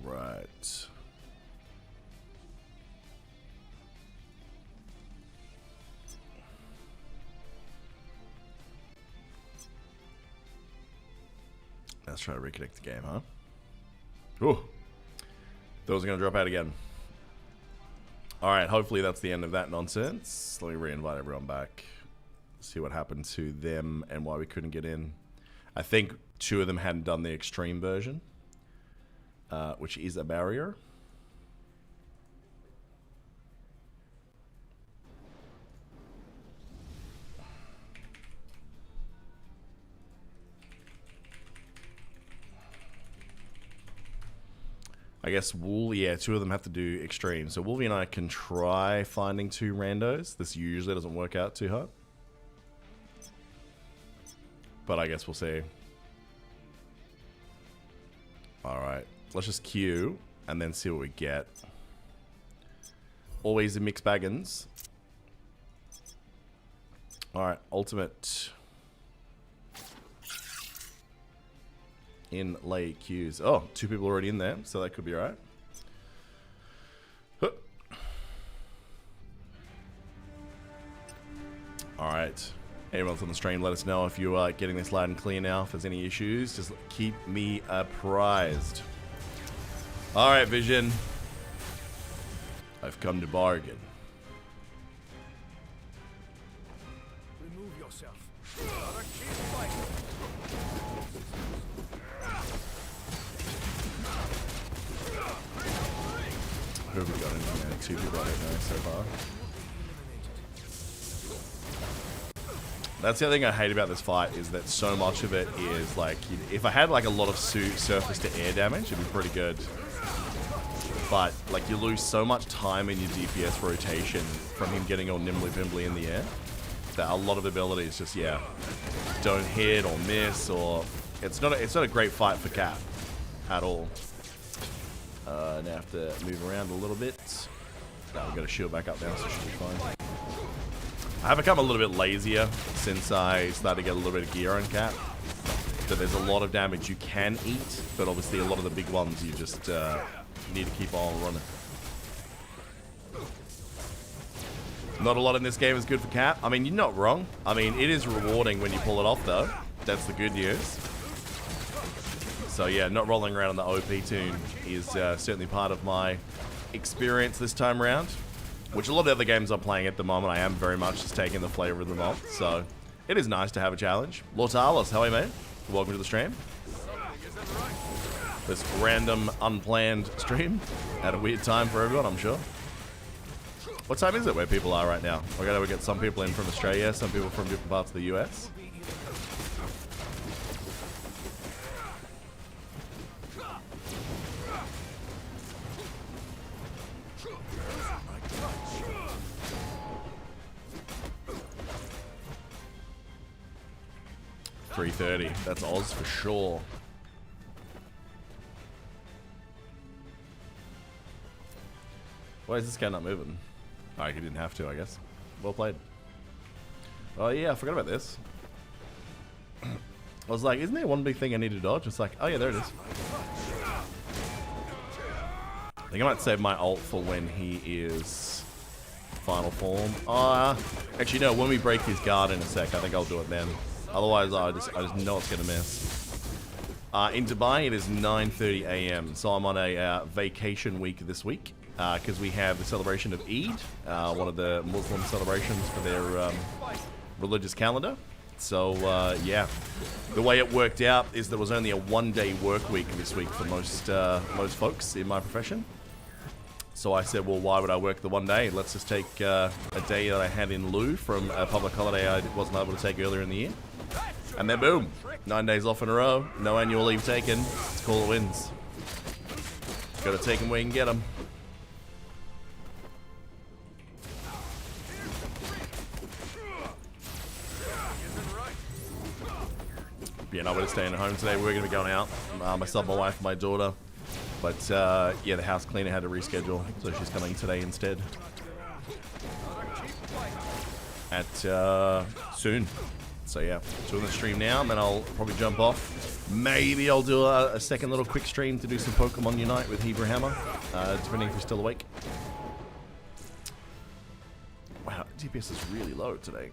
Right. Let's try to reconnect the game, huh? Ooh. Those are going to drop out again. Alright, hopefully that's the end of that nonsense. Let me re-invite everyone back. See what happened to them and why we couldn't get in. I think 2 of them hadn't done the extreme version, which is a barrier. I guess Wool, yeah, 2 of them have to do extreme. So Wolvie and I can try finding 2 randos. This usually doesn't work out too hard. But I guess we'll see. Alright, let's just queue and then see what we get. Always a mixed baggins. Alright, ultimate. In lay queues. Oh, 2 people already in there, so that could be alright. Huh. Alright. Anyone on the stream, let us know if you are getting this loud and clear now. If there's any issues, just keep me apprised. Alright, Vision. I've come to bargain. Remove yourself. Who have we got in there? 2 people I don't know so far. That's the other thing I hate about this fight, is that so much of it is like, if I had like a lot of surface to air damage, it'd be pretty good. But like, you lose so much time in your DPS rotation from him getting all nimbly bimbly in the air, that a lot of abilities just, yeah, don't hit or miss, or it's not a great fight for Cap at all. Now I have to move around a little bit. Now we've got a shield back up now, so it should be fine. I have become a little bit lazier since I started to get a little bit of gear on Cap. So there's a lot of damage you can eat, but obviously a lot of the big ones you just need to keep on running. Not a lot in this game is good for Cap. I mean, you're not wrong. I mean, it is rewarding when you pull it off, though. That's the good news. So yeah, not rolling around on the OP tune is certainly part of my experience this time around. Which a lot of the other games I'm playing at the moment, I am very much just taking the flavor of them off. So it is nice to have a challenge. Lortalis, how are you, mate? Welcome to the stream. This random, unplanned stream at a weird time for everyone, I'm sure. What time is it where people are right now? I gotta get some people in from Australia, some people from different parts of the US. $3.30. That's Oz for sure. Why is this guy not moving? Oh, he didn't have to, I guess. Well played. Oh yeah, I forgot about this. I was like, isn't there one big thing I need to dodge? It's like, oh yeah, there it is. I think I might save my ult for when he is final form. Actually no, when we break his guard in a sec, I think I'll do it then. Otherwise, I just know it's going to miss. In Dubai, it is 9:30 AM, so I'm on a vacation week this week because we have the celebration of Eid, one of the Muslim celebrations for their religious calendar. So, yeah, the way it worked out is there was only a 1-day work week this week for most folks in my profession. So I said, well, why would I work the 1 day? Let's just take a day that I had in lieu from a public holiday I wasn't able to take earlier in the year. And then boom, 9 days off in a row, no annual leave taken. Let's call it wins. Gotta take them where you can get them. Yeah, no, we're staying at home today. We're gonna be going out, myself, my wife, my daughter. But yeah, the house cleaner had to reschedule, so she's coming today instead. At soon. So yeah, doing the stream now, and then I'll probably jump off. Maybe I'll do a second little quick stream to do some Pokemon Unite with Hebrew Hammer, depending if he's still awake. Wow, DPS is really low today.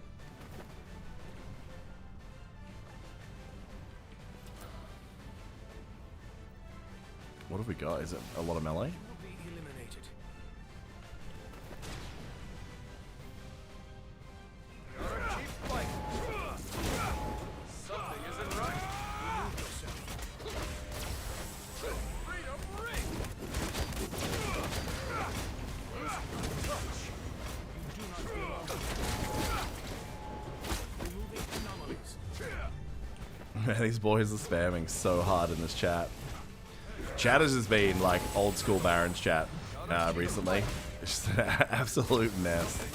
What have we got? Is it a lot of melee? These boys are spamming so hard in this chat. Chat has just been like old school Baron's chat recently. It's just an absolute mess.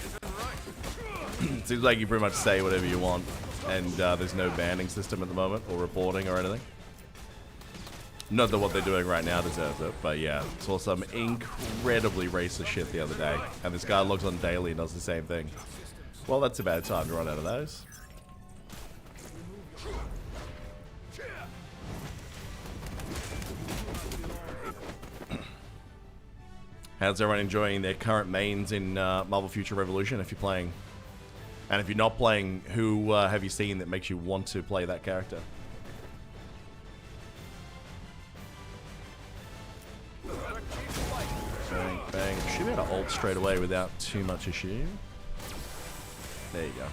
Seems like you pretty much say whatever you want, and there's no banning system at the moment, or reporting or anything. Not that what they're doing right now deserves it, but yeah, saw some incredibly racist shit the other day, and this guy logs on daily and does the same thing. Well, that's a bad time to run out of those. How's everyone enjoying their current mains in Marvel Future Revolution if you're playing? And if you're not playing, who have you seen that makes you want to play that character? Bang, bang. Should be able to ult straight away without too much issue. There you go.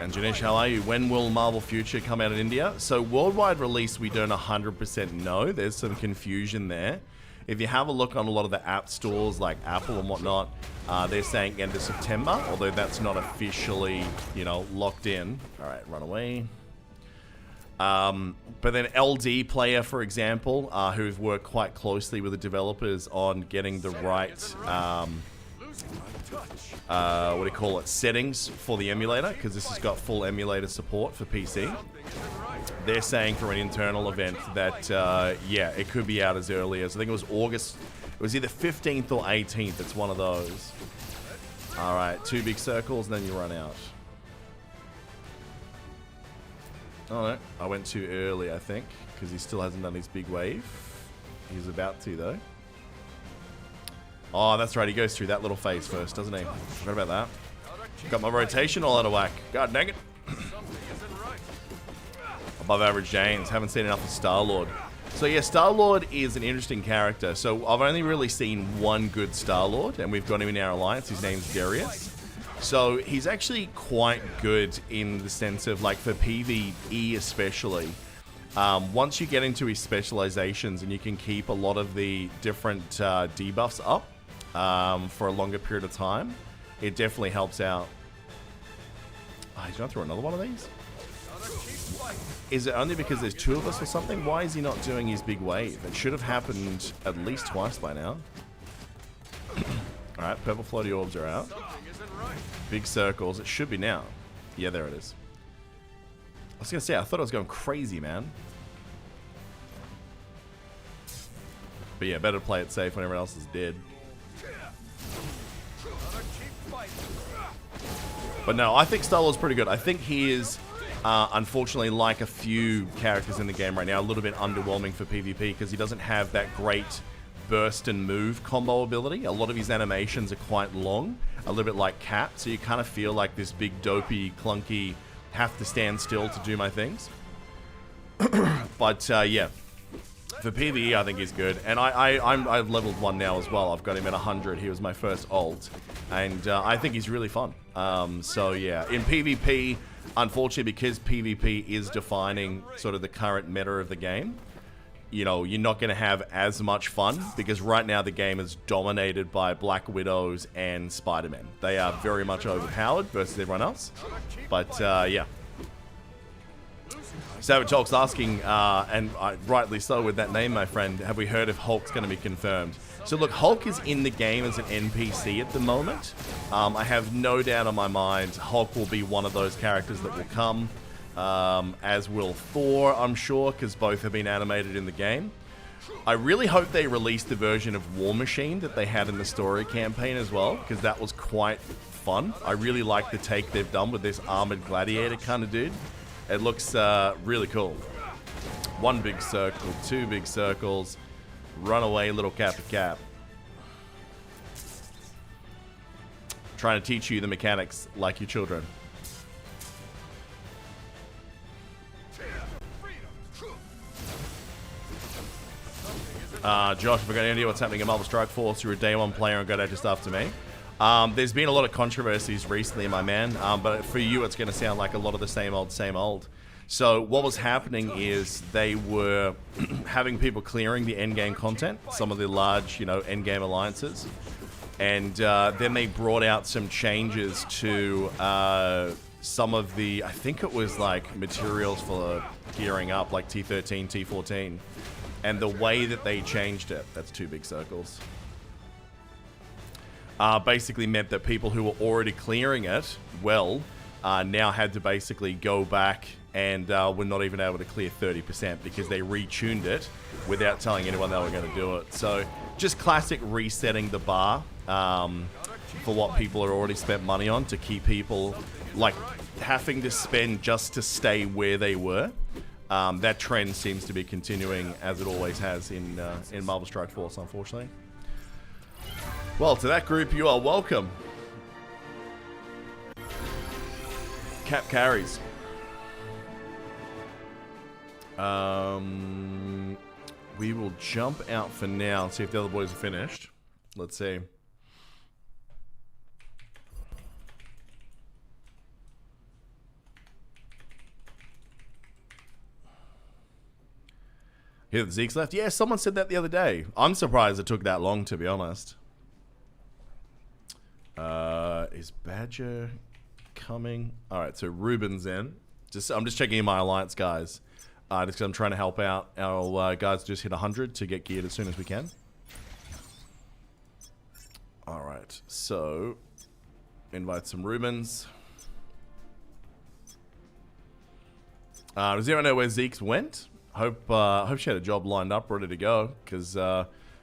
And Janesh, how are you? When will Marvel Future come out in India? So worldwide release, we don't 100% know. There's some confusion there. If you have a look on a lot of the app stores like Apple and whatnot, they're saying end of September, although that's not officially, you know, locked in. All right, run away. But then LD Player, for example, who've worked quite closely with the developers on getting the right, what do you call it, settings for the emulator, because this has got full emulator support for PC. They're saying for an internal event that, yeah, it could be out as early as, I think it was August, it was either 15th or 18th, it's one of those. Alright, 2 big circles and then you run out. Oh no, I went too early, I think, because he still hasn't done his big wave. He's about to, though. Oh, that's right, he goes through that little phase first, doesn't he? Forgot about that. Got my rotation all out of whack. God dang it. Above average James, haven't seen enough of Star-Lord. So yeah, Star-Lord is an interesting character. So I've only really seen one good Star-Lord, and we've got him in our alliance. His name's Darius. So he's actually quite good in the sense of, like, for PvE especially. Once you get into his specializations and you can keep a lot of the different debuffs up for a longer period of time, it definitely helps out. Oh, he's going through another one of these? Is it only because there's 2 of us or something? Why is he not doing his big wave? It should have happened at least twice by now. Alright, purple floaty orbs are out. Big circles. It should be now. Yeah, there it is. I was going to say, I thought I was going crazy, man. But yeah, better play it safe when everyone else is dead. But no, I think Star-Lord's pretty good. I think he is, unfortunately, like a few characters in the game right now, a little bit underwhelming for PvP because he doesn't have that great burst and move combo ability. A lot of his animations are quite long, a little bit like Cap, so you kind of feel like this big, dopey, clunky, have to stand still to do my things. But yeah, for PvE, I think he's good. And I've leveled 1 now as well. I've got him at 100. He was my first ult. And I think he's really fun. So yeah, in PvP, unfortunately, because PvP is defining sort of the current meta of the game, you know, you're not going to have as much fun because right now the game is dominated by Black Widows and Spider-Man. They are very much overpowered versus everyone else. But yeah. Savage Hulk's asking, and rightly so with that name, my friend, have we heard if Hulk's going to be confirmed? So look, Hulk is in the game as an NPC at the moment. I have no doubt in my mind Hulk will be one of those characters that will come. As will Thor, I'm sure, because both have been animated in the game. I really hope they release the version of War Machine that they had in the story campaign as well, because that was quite fun. I really like the take they've done with this armored gladiator kind of dude. It looks really cool. One big circle, two big circles, run away, little cap to cap. Trying to teach you the mechanics like your children. Josh, if I got any idea what's happening in Marvel Strike Force, you're a day one player and got out just after me. There's been a lot of controversies recently, my man, but for you it's going to sound like a lot of the same old, same old. So what was happening is they were having people clearing the endgame content, some of the large, you know, endgame alliances, and then they brought out some changes to some of the, I think it was like materials for gearing up, like T13, T14. And the way that they changed it, that's two big circles, basically meant that people who were already clearing it, well, now had to basically go back and were not even able to clear 30% because they retuned it without telling anyone they were going to do it. So just classic resetting the bar for what people are already spent money on to keep people like having to spend just to stay where they were. That trend seems to be continuing as it always has in Marvel Strike Force, unfortunately. Well, to that group, you are welcome. Cap carries. We will jump out for now and see if the other boys are finished. Let's see. Hear that Zeke's left? Yeah, someone said that the other day. I'm surprised it took that long, to be honest. Is Badger coming? Alright, so Ruben's in. I'm just checking in my alliance, guys. Just because I'm trying to help out our guys just hit 100 to get geared as soon as we can. Alright, so invite some Rubens. Does anyone know where Zeke's went? Hope she had a job lined up, ready to go, because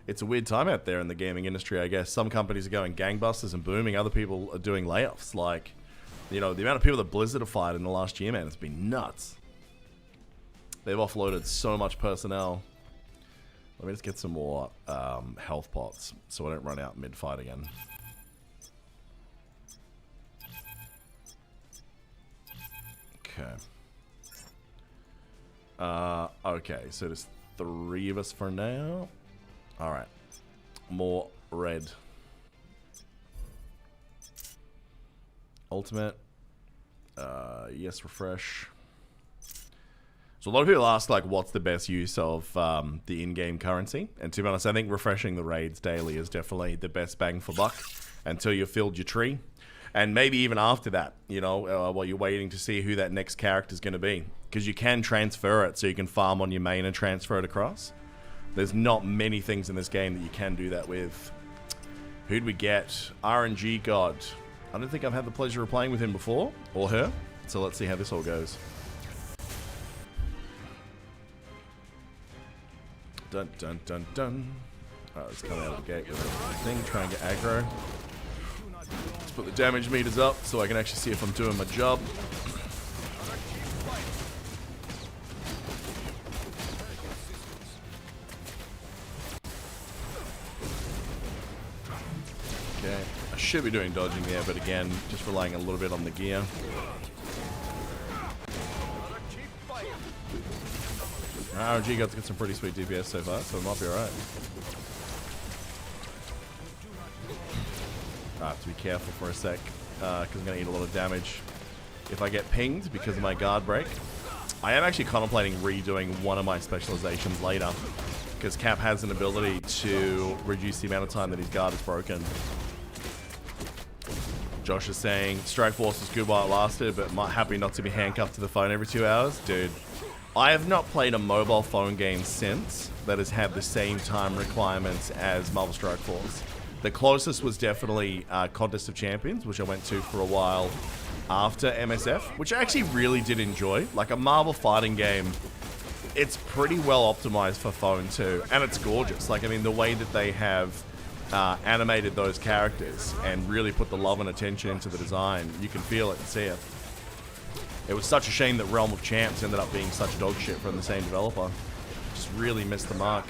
it's a weird time out there in the gaming industry, I guess. Some companies are going gangbusters and booming. Other people are doing layoffs. Like, you know, the amount of people that Blizzard have fired in the last year, man, it's been nuts. They've offloaded so much personnel. Let me just get some more health pots so I don't run out mid-fight again. Okay. Okay, so there's 3 of us for now. Alright. More red. Ultimate. Yes, refresh. So a lot of people ask, like, what's the best use of the in-game currency? And to be honest, I think refreshing the raids daily is definitely the best bang for buck until you've filled your tree. And maybe even after that, you know, while you're waiting to see who that next character is going to be. Because you can transfer it, so you can farm on your main and transfer it across. There's not many things in this game that you can do that with. Who'd we get? RNG God. I don't think I've had the pleasure of playing with him before, or her. So let's see how this all goes. Dun dun dun dun. Alright, let's come out of the gate with a thing, try and get aggro. Let's put the damage meters up so I can actually see if I'm doing my job. Okay, I should be doing dodging there, but again, just relying a little bit on the gear. RNG got to get some pretty sweet DPS so far, so it might be alright. I have to be careful for a sec, because I'm going to eat a lot of damage if I get pinged because of my guard break. I am actually contemplating redoing one of my specializations later, because Cap has an ability to reduce the amount of time that his guard is broken. Josh is saying, Strike Force was good while it lasted, but happy not to be handcuffed to the phone every 2 hours. Dude, I have not played a mobile phone game since that has had the same time requirements as Marvel Strike Force. The closest was definitely Contest of Champions, which I went to for a while after MSF, which I actually really did enjoy. Like a Marvel fighting game, it's pretty well optimized for phone too, and it's gorgeous. Like, I mean, the way that they have animated those characters and really put the love and attention into the design. You can feel it and see it. It was such a shame that Realm of Champs ended up being such dog shit from the same developer. Just really missed the mark.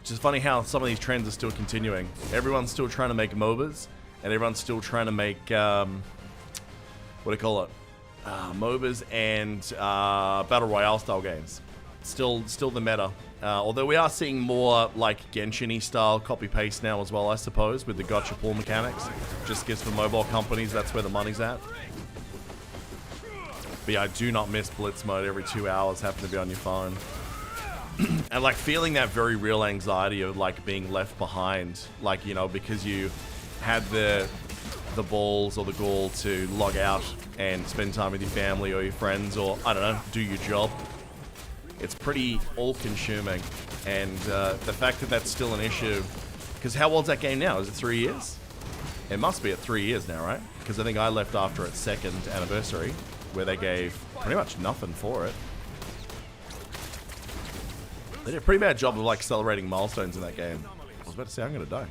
It's just funny how some of these trends are still continuing. Everyone's still trying to make MOBAs, and everyone's still trying to make, what do you call it? MOBAs and Battle Royale style games. Still the meta. Although we are seeing more like Genshin-y style copy-paste now as well, I suppose, with the gotcha pull mechanics. Just gives for mobile companies, that's where the money's at. But yeah, I do not miss Blitz mode every 2 hours having to be on your phone. And like feeling that very real anxiety of like being left behind, like, you know, because you had the balls or the gall to log out and spend time with your family or your friends, or I don't know, do your job. It's pretty all-consuming, and the fact that that's still an issue, because how old's that game now? Is it 3 years? It must be at 3 years now, right? Because I think I left after its 2nd anniversary, where they gave pretty much nothing for it. They did a pretty bad job of like celebrating milestones in that game. I was about to say I'm gonna die.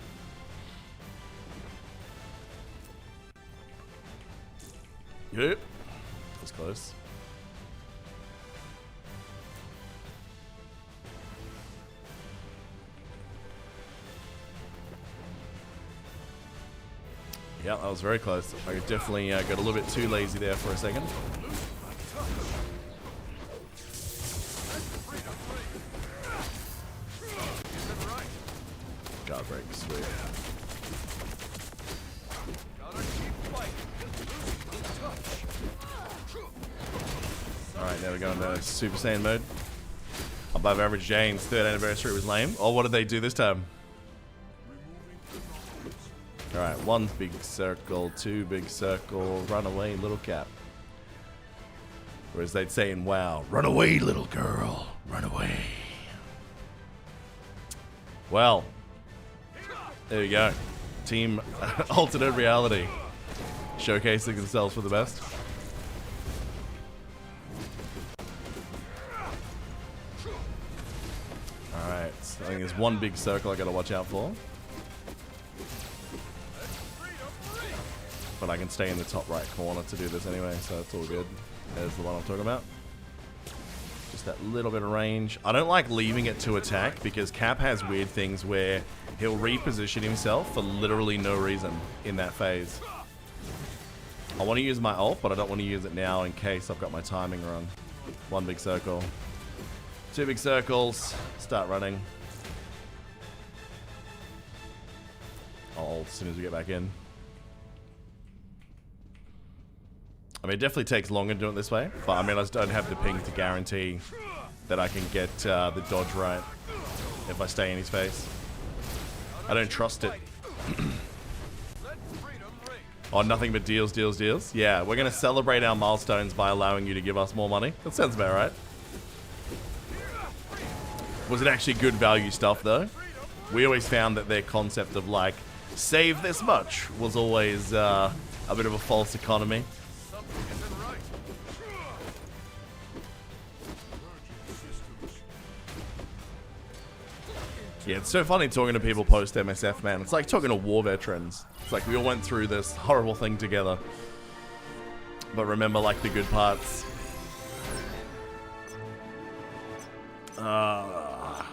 Yep. That was close. Yeah, that was very close. I definitely got a little bit too lazy there for a second. Guard break, sweet. Alright, now we're going to Super Saiyan mode. Above average Jane's 3rd anniversary was lame. Oh, what did they do this time? Alright, 1 big circle, 2 big circle, run away, little cap. Or as they'd say in WoW, run away, little girl, run away. Well, there you go. Team Alternate Reality. Showcasing themselves for the best. Alright, so I think there's 1 big circle I gotta watch out for. But I can stay in the top right corner to do this anyway, so it's all good. There's the one I'm talking about. Just that little bit of range. I don't like leaving it to attack because Cap has weird things where he'll reposition himself for literally no reason in that phase. I want to use my ult, but I don't want to use it now in case I've got my timing wrong. 1 big circle. 2 big circles. Start running. I'll ult as soon as we get back in. I mean, it definitely takes longer to do it this way, but I mean, I just don't have the ping to guarantee that I can get the dodge right if I stay in his face. I don't trust it. Oh, nothing but deals, deals, deals. Yeah, we're going to celebrate our milestones by allowing you to give us more money. That sounds about right. Was it actually good value stuff, though? We always found that their concept of, like, save this much was always a bit of a false economy. Yeah, it's so funny talking to people post MSF, man. It's like talking to war veterans. It's like we all went through this horrible thing together. But remember, like, the good parts. Well,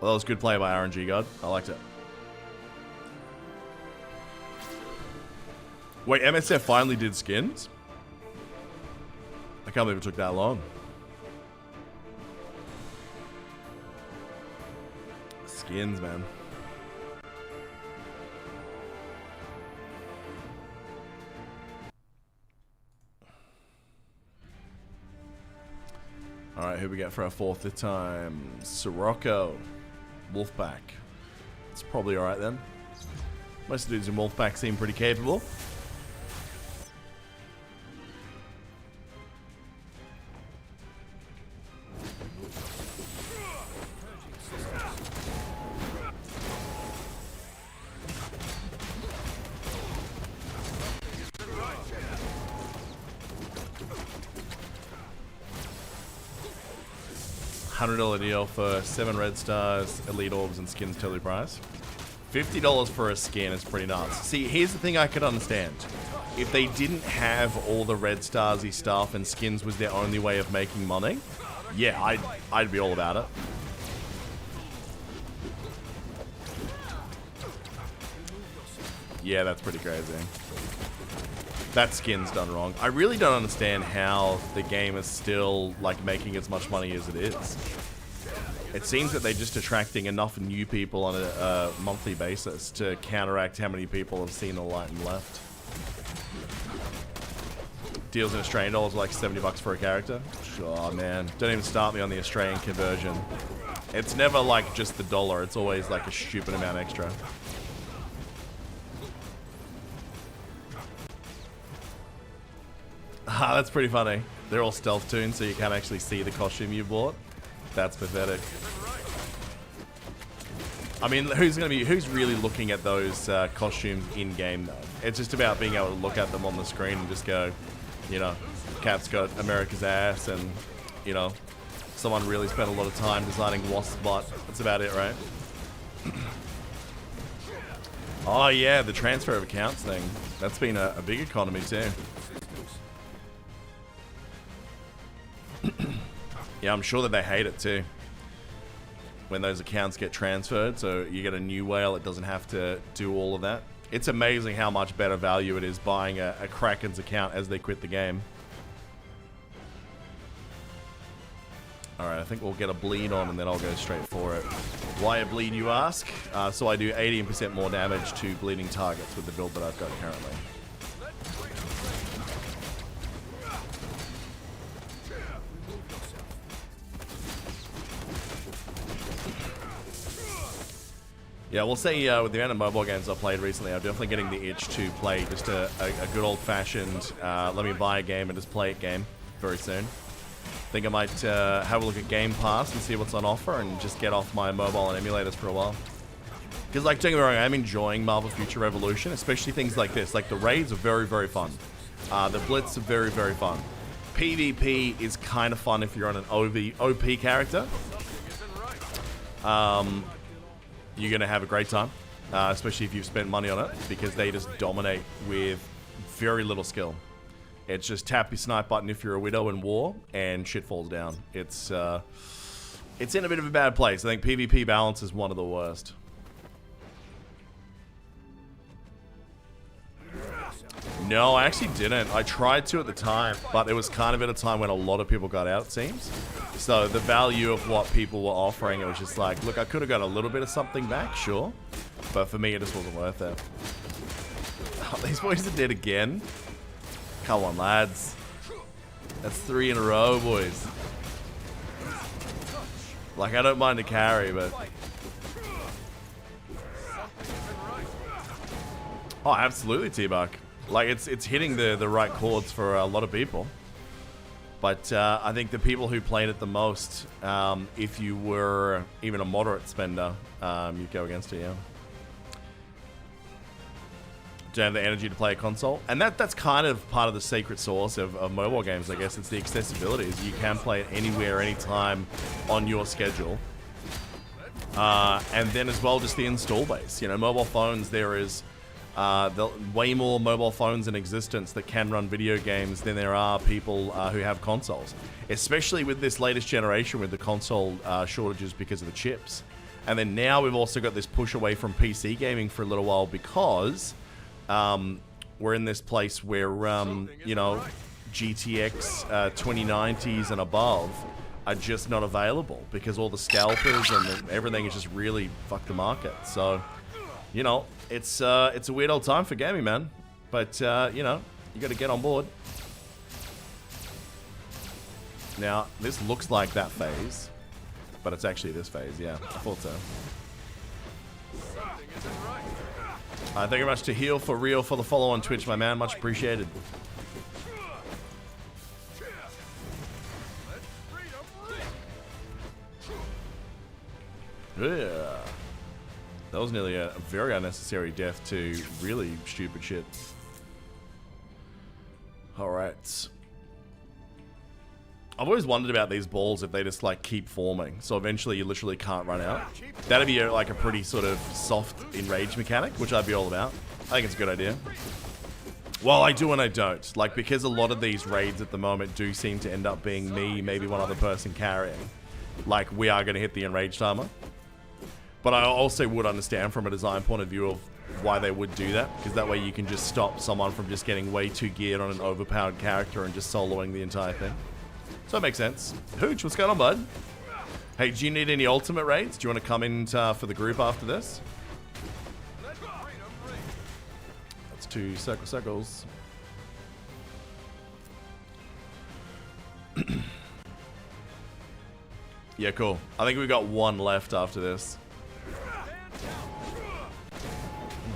that was good play by RNG God. I liked it. Wait, MSF finally did skins? I can't believe it took that long. Skins, man. Alright, who we get for our 4th this time? Sirocco. Wolfpack. It's probably alright then. Most of the dudes in Wolfpack seem pretty capable. $100 deal for 7 red stars, elite orbs, and skins totally priced. $50 for a skin is pretty nuts. See, here's the thing I could understand. If they didn't have all the red starsy stuff and skins was their only way of making money, yeah, I'd be all about it. Yeah, that's pretty crazy. That skin's done wrong. I really don't understand how the game is still like making as much money as it is. It seems that they're just attracting enough new people on a monthly basis to counteract how many people have seen the light and left. Deals in Australian dollars like $70 for a character. Oh man, don't even start me on the Australian conversion. It's never like just the dollar. It's always like a stupid amount extra. Ah, that's pretty funny. They're all stealth tuned, so you can't actually see the costume you bought. That's pathetic. I mean, who's really looking at those costumes in game though? It's just about being able to look at them on the screen and just go, you know, Cat's got America's ass, and you know, someone really spent a lot of time designing Wasp's butt. That's about it, right? Oh yeah, the transfer of accounts thing. That's been a big economy too. Yeah, I'm sure that they hate it too when those accounts get transferred, so you get a new whale. It doesn't have to do all of that. It's amazing how much better value it is buying a Kraken's account as they quit the game. Alright, I think we'll get a bleed on and then I'll go straight for it. Why a bleed, you ask? So I do 18% more damage to bleeding targets with the build that I've got currently. Yeah, we'll say with the amount of mobile games I've played recently, I'm definitely getting the itch to play just a good old-fashioned let me buy a game and just play it game very soon. I think I might have a look at Game Pass and see what's on offer and just get off my mobile and emulators for a while. Because, like, don't get me wrong, I'm enjoying Marvel Future Revolution, especially things like this. Like, the raids are very, very fun. The Blitz are very, very fun. PvP is kind of fun if you're on an OP character. You're going to have a great time, especially if you've spent money on it, because they just dominate with very little skill. It's just tap your snipe button if you're a widow in war, and shit falls down. It's in a bit of a bad place. I think PvP balance is one of the worst. No, I actually didn't. I tried to at the time, but it was kind of at a time when a lot of people got out, it seems. So the value of what people were offering, it was just like, look, I could have got a little bit of something back, sure. But for me, it just wasn't worth it. Oh, these boys are dead again. Come on, lads. That's 3 in a row, boys. Like, I don't mind a carry, but... Oh, absolutely, T-Buck. Like, it's hitting the right chords for a lot of people. But I think the people who played it the most, if you were even a moderate spender, you'd go against it, yeah. Don't have the energy to play a console. And that's kind of part of the secret sauce of mobile games, I guess. It's the accessibility. You can play it anywhere, anytime, on your schedule. And then as well, just the install base. You know, mobile phones, there is... way more mobile phones in existence that can run video games than there are people who have consoles. Especially with this latest generation with the console shortages because of the chips. And then now we've also got this push away from PC gaming for a little while because we're in this place where, you know, GTX 2090s and above are just not available because all the scalpers and everything has just really fucked the market. So... you know, it's a weird old time for gaming, man. But, you know, you got to get on board. Now, this looks like that phase. But it's actually this phase, yeah. I thought so. Thank you very much to Heal for Real for the follow on Twitch, my man. Much appreciated. Yeah. That was nearly a very unnecessary death to really stupid shit. Alright. I've always wondered about these balls if they just like keep forming, so eventually you literally can't run out. That'd be like a pretty sort of soft enrage mechanic, which I'd be all about. I think it's a good idea. Well, I do and I don't. Like, because a lot of these raids at the moment do seem to end up being me, maybe one other person carrying. Like, we are going to hit the enraged armor. But I also would understand from a design point of view of why they would do that, because that way you can just stop someone from just getting way too geared on an overpowered character and just soloing the entire thing. So it makes sense. Hooch, what's going on, bud? Hey, do you need any ultimate raids? Do you want to come in for the group after this? That's 2 circles. Yeah, cool. I think we've got 1 left after this. I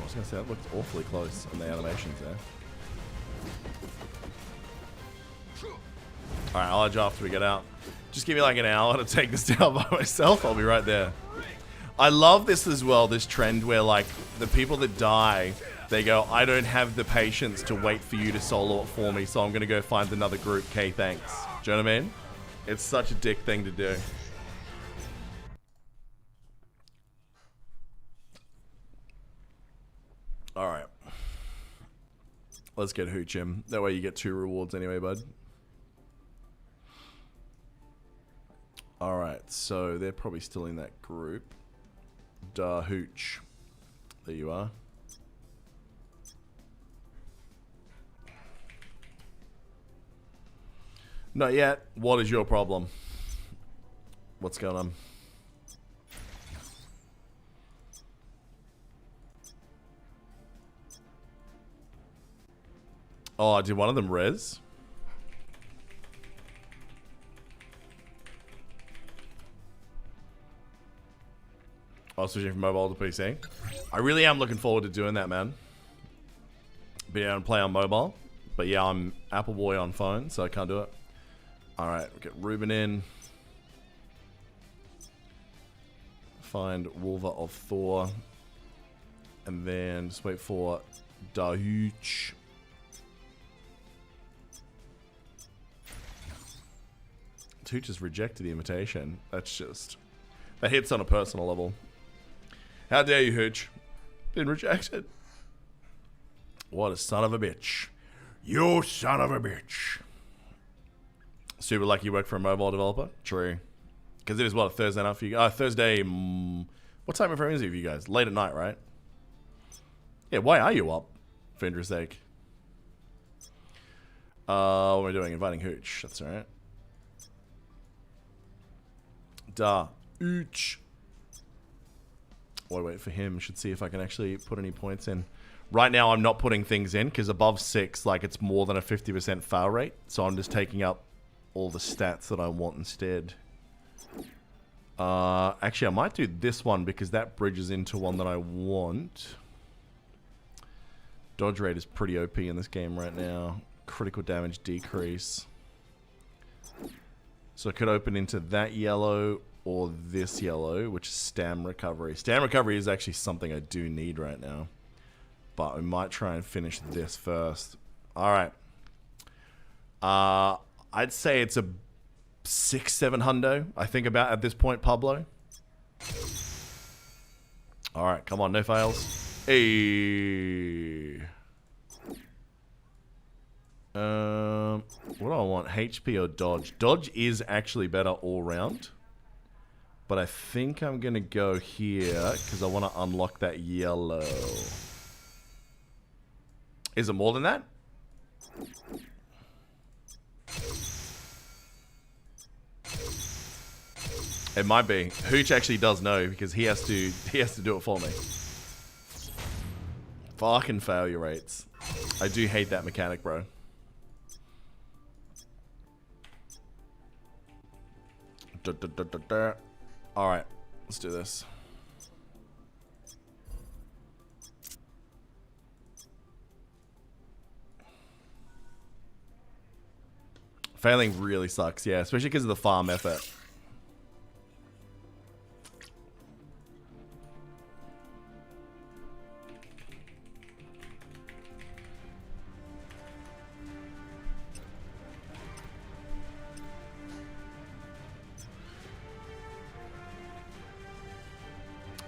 was going to say, that looked awfully close on the animations there. Alright, I'll edge after we get out. Just give me like an hour to take this down by myself. I'll be right there. I love this as well, this trend where like the people that die, they go, I don't have the patience to wait for you to solo it for me, so I'm going to go find another group. Okay, thanks. Do you know what I mean? It's such a dick thing to do. Alright. Let's get Hooch him. That way you get 2 rewards anyway, bud. Alright, so they're probably still in that group. Duh, Hooch. There you are. Not yet. What is your problem? What's going on? Oh, did one of them res? I was switching from mobile to PC. I really am looking forward to doing that, man. Being able to play on mobile. But yeah, I'm Apple boy on phone, so I can't do it. Alright, we'll get Ruben in. Find Wolver of Thor. And then just wait for Dahuch. Hooch has rejected the invitation. That's just... That hits on a personal level. How dare you, Hooch? Been rejected. What a son of a bitch. You son of a bitch. Super lucky you work for a mobile developer? True. Because it is, what, a Thursday night for you guys? Thursday... what time of frame is it for you guys? Late at night, right? Yeah, why are you up? For interest's sake. What am I doing? Inviting Hooch. That's alright. Da. Ooch. While I wait for him, should see if I can actually put any points in. Right now, I'm not putting things in, because above 6, like, it's more than a 50% fail rate. So I'm just taking up all the stats that I want instead. Actually, I might do this one, because that bridges into one that I want. Dodge rate is pretty OP in this game right now. Critical damage decrease. So it could open into that yellow or this yellow, which is stam recovery. Stam recovery is actually something I do need right now. But we might try and finish this first. Alright. I'd say it's a 6-7 hundo, I think, about at this point, Pablo. Alright, come on, no fails. Hey. What do I want? HP or dodge? Dodge is actually better all round. But I think I'm going to go here because I want to unlock that yellow. Is it more than that? It might be. Hooch actually does know because he has to do it for me. Fucking failure rates. I do hate that mechanic, bro. Alright, let's do this. Failing really sucks, yeah, especially because of the farm effort.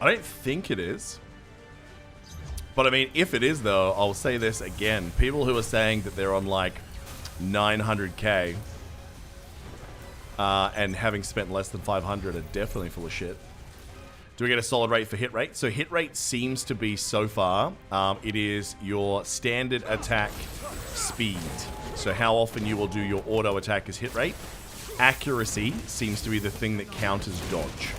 I don't think it is. But I mean, if it is though, I'll say this again. People who are saying that they're on like 900k and having spent less than 500 are definitely full of shit. Do we get a solid rate for hit rate? So hit rate seems to be so far, it is your standard attack speed. So how often you will do your auto attack is hit rate. Accuracy seems to be the thing that counters dodge.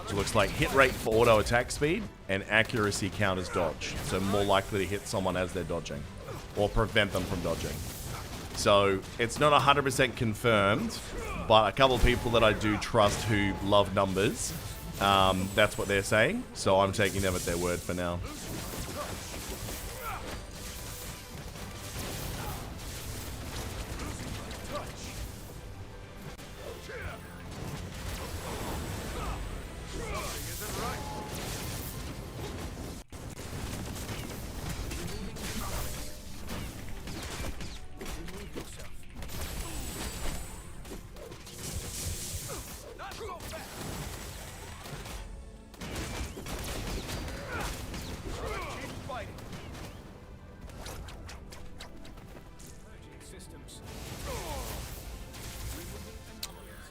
So it looks like hit rate for auto attack speed and accuracy counters dodge. So more likely to hit someone as they're dodging or prevent them from dodging. So it's not 100% confirmed, but a couple of people that I do trust who love numbers, that's what they're saying. So I'm taking them at their word for now.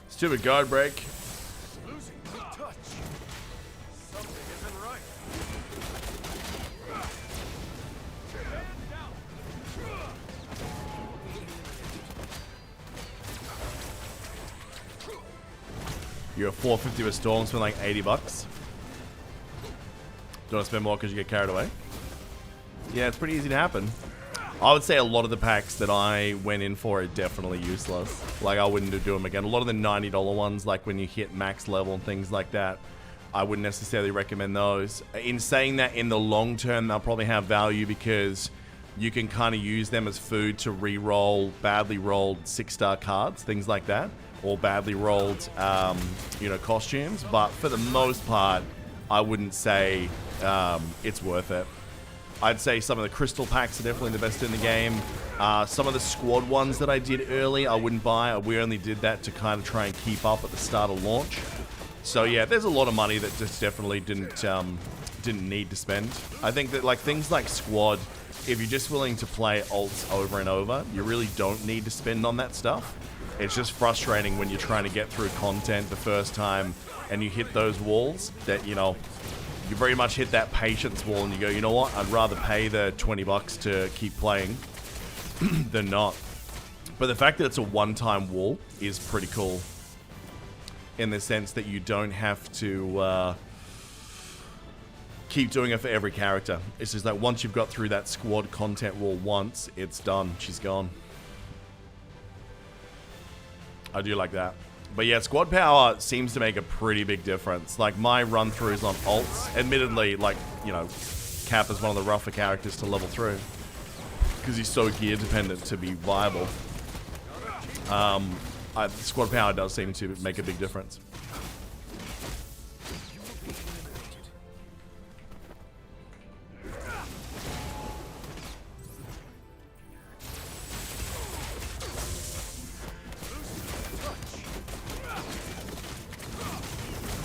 Stupid guard break. Losing touch. Something isn't right. You're 450 with Storm, spend like 80 bucks. Do you want to spend more because you get carried away? Yeah, it's pretty easy to happen. I would say a lot of the packs that I went in for are definitely useless. Like, I wouldn't do them again. A lot of the $90 ones, like when you hit max level and things like that, I wouldn't necessarily recommend those. In saying that, in the long term, they'll probably have value because you can kind of use them as food to re-roll badly rolled 6-star cards, things like that, or badly rolled, you know, costumes. But for the most part, I wouldn't say it's worth it. I'd say some of the crystal packs are definitely the best in the game. Some of the squad ones that I did early, I wouldn't buy. We only did that to kind of try and keep up at the start of launch. So yeah, there's a lot of money that just definitely didn't need to spend. I think that like things like squad, if you're just willing to play alts over and over, you really don't need to spend on that stuff. It's just frustrating when you're trying to get through content the first time and you hit those walls that, you know, you very much hit that patience wall and you go, you know what, I'd rather pay the 20 bucks to keep playing than not. But the fact that it's a one-time wall is pretty cool in the sense that you don't have to keep doing it for every character. It's just like once you've got through that squad content wall once, it's done. She's gone. I do like that. But yeah, squad power seems to make a pretty big difference. Like my run-throughs on alts, admittedly, like, you know, Cap is one of the rougher characters to level through because he's so gear dependent to be viable. Squad power does seem to make a big difference.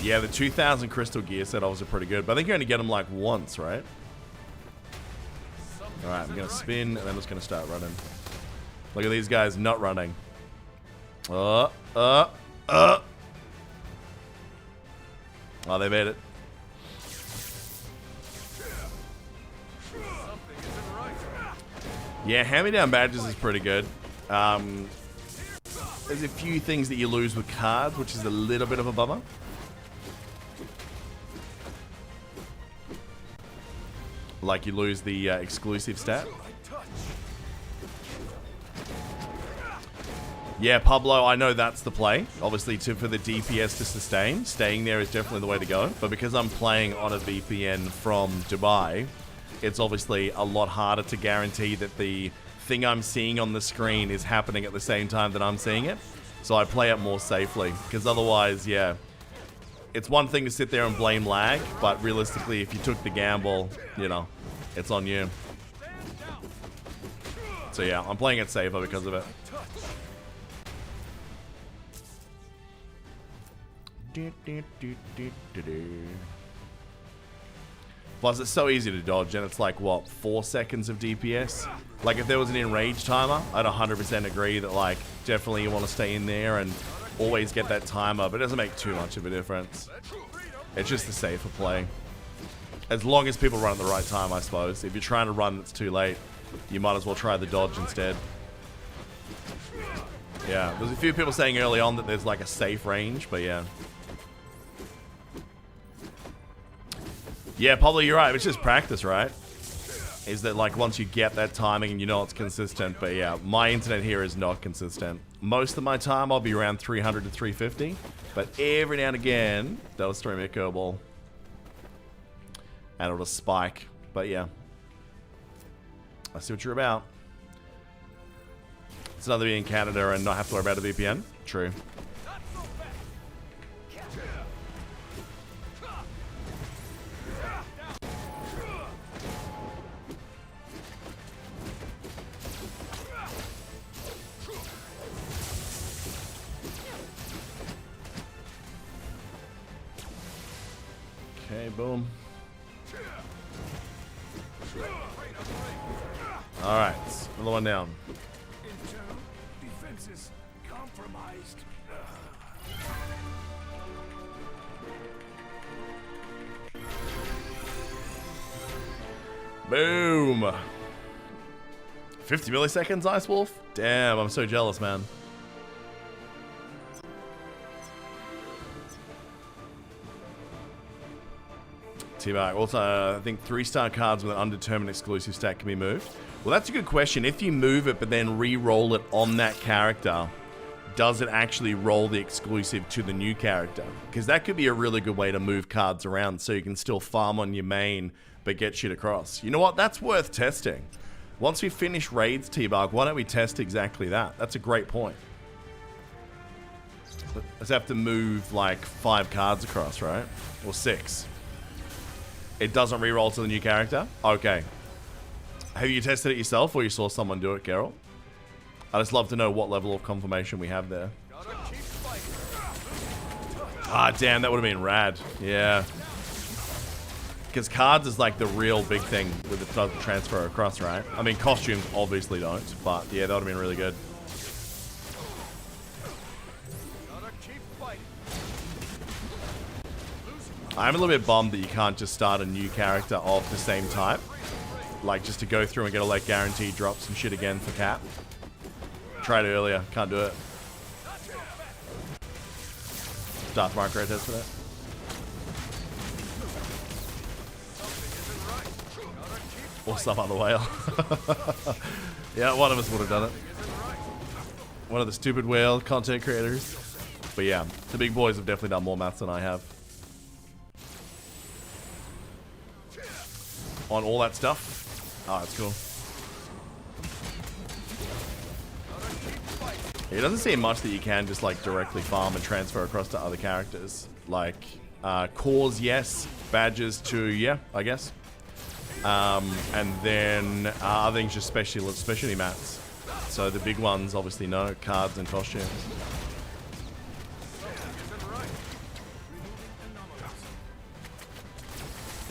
Yeah, the 2000 crystal gear set obviously pretty good, but I think you only get them like once, right? Alright, I'm going to spin, and I'm just going to start running. Look at these guys not running. Oh, they made it. Yeah, hand-me-down badges is pretty good. There's a few things that you lose with cards, which is a little bit of a bummer. Like you lose the exclusive stat. Yeah, Pablo, I know that's the play. Obviously, for the DPS to sustain, staying there is definitely the way to go. But because I'm playing on a VPN from Dubai, it's obviously a lot harder to guarantee that the thing I'm seeing on the screen is happening at the same time that I'm seeing it. So I play it more safely. Because otherwise, yeah, it's one thing to sit there and blame lag, but realistically, if you took the gamble, you know, it's on you. So yeah, I'm playing it safer because of it. Plus, it's so easy to dodge, and it's like, what, 4 seconds of DPS? Like, if there was an enrage timer, I'd 100% agree that, like, definitely you want to stay in there and always get that timer, but it doesn't make too much of a difference. It's just the safer play. As long as people run at the right time, I suppose. If you're trying to run, it's too late. You might as well try the dodge instead. Yeah, there's a few people saying early on that there's, like, a safe range, but yeah. Yeah, probably you're right. It's just practice, right? Is that like once you get that timing and you know it's consistent. But yeah, my internet here is not consistent. Most of my time I'll be around 300 to 350. But every now and again, that'll throw me a curveball. And it'll just spike. But yeah. I see what you're about. It's another be in Canada and not have to worry about a VPN. True. Okay, boom. Alright, another one down. Internal defenses compromised. Boom. 50 milliseconds, Ice Wolf? Damn, I'm so jealous, man. T-Bag. Also, I think 3-star cards with an undetermined exclusive stat can be moved. Well, that's a good question. If you move it but then re-roll it on that character, does it actually roll the exclusive to the new character? Because that could be a really good way to move cards around so you can still farm on your main but get shit across. You know what? That's worth testing. Once we finish raids, T-Bug, why don't we test exactly that? That's a great point. Let's have to move like 5 cards across, right? Or 6. It doesn't re-roll to the new character? Okay. Have you tested it yourself or you saw someone do it, Geralt? I just love to know what level of confirmation we have there. Ah, damn, that would have been rad. Yeah. Because cards is like the real big thing with the transfer across, right? I mean, costumes obviously don't, but yeah, that would have been really good. I'm a little bit bummed that you can't just start a new character of the same type. Like, just to go through and get all like guaranteed drops and shit again for Cap. Tried it earlier, can't do it. Darth Micro test for that. Or some other whale. Yeah, one of us would have done it. One of the stupid whale content creators. But yeah, the big boys have definitely done more maths than I have. On all that stuff. Oh, that's cool. It doesn't seem much that you can just like directly farm and transfer across to other characters. Like, cores, yes. Badges too, yeah, I guess. And then other things just specialty mats. So the big ones, obviously, no. Cards and costumes.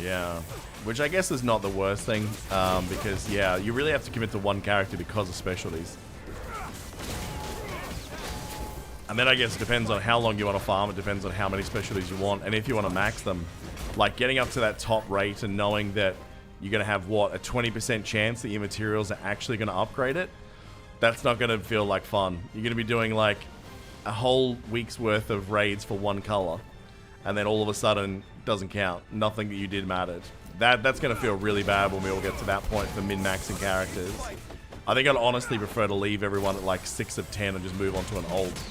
Yeah. Which I guess is not the worst thing, because, yeah, you really have to commit to one character because of specialties. And then I guess it depends on how long you want to farm, it depends on how many specialties you want, and if you want to max them. Like, getting up to that top rate and knowing that you're going to have, what, a 20% chance that your materials are actually going to upgrade it, that's not going to feel like fun. You're going to be doing, like, a whole week's worth of raids for one color, and then all of a sudden, doesn't count. Nothing that you did mattered. That's going to feel really bad when we all get to that point for min-maxing characters. I think I'd honestly prefer to leave everyone at like 6 of 10 and just move on to an ult.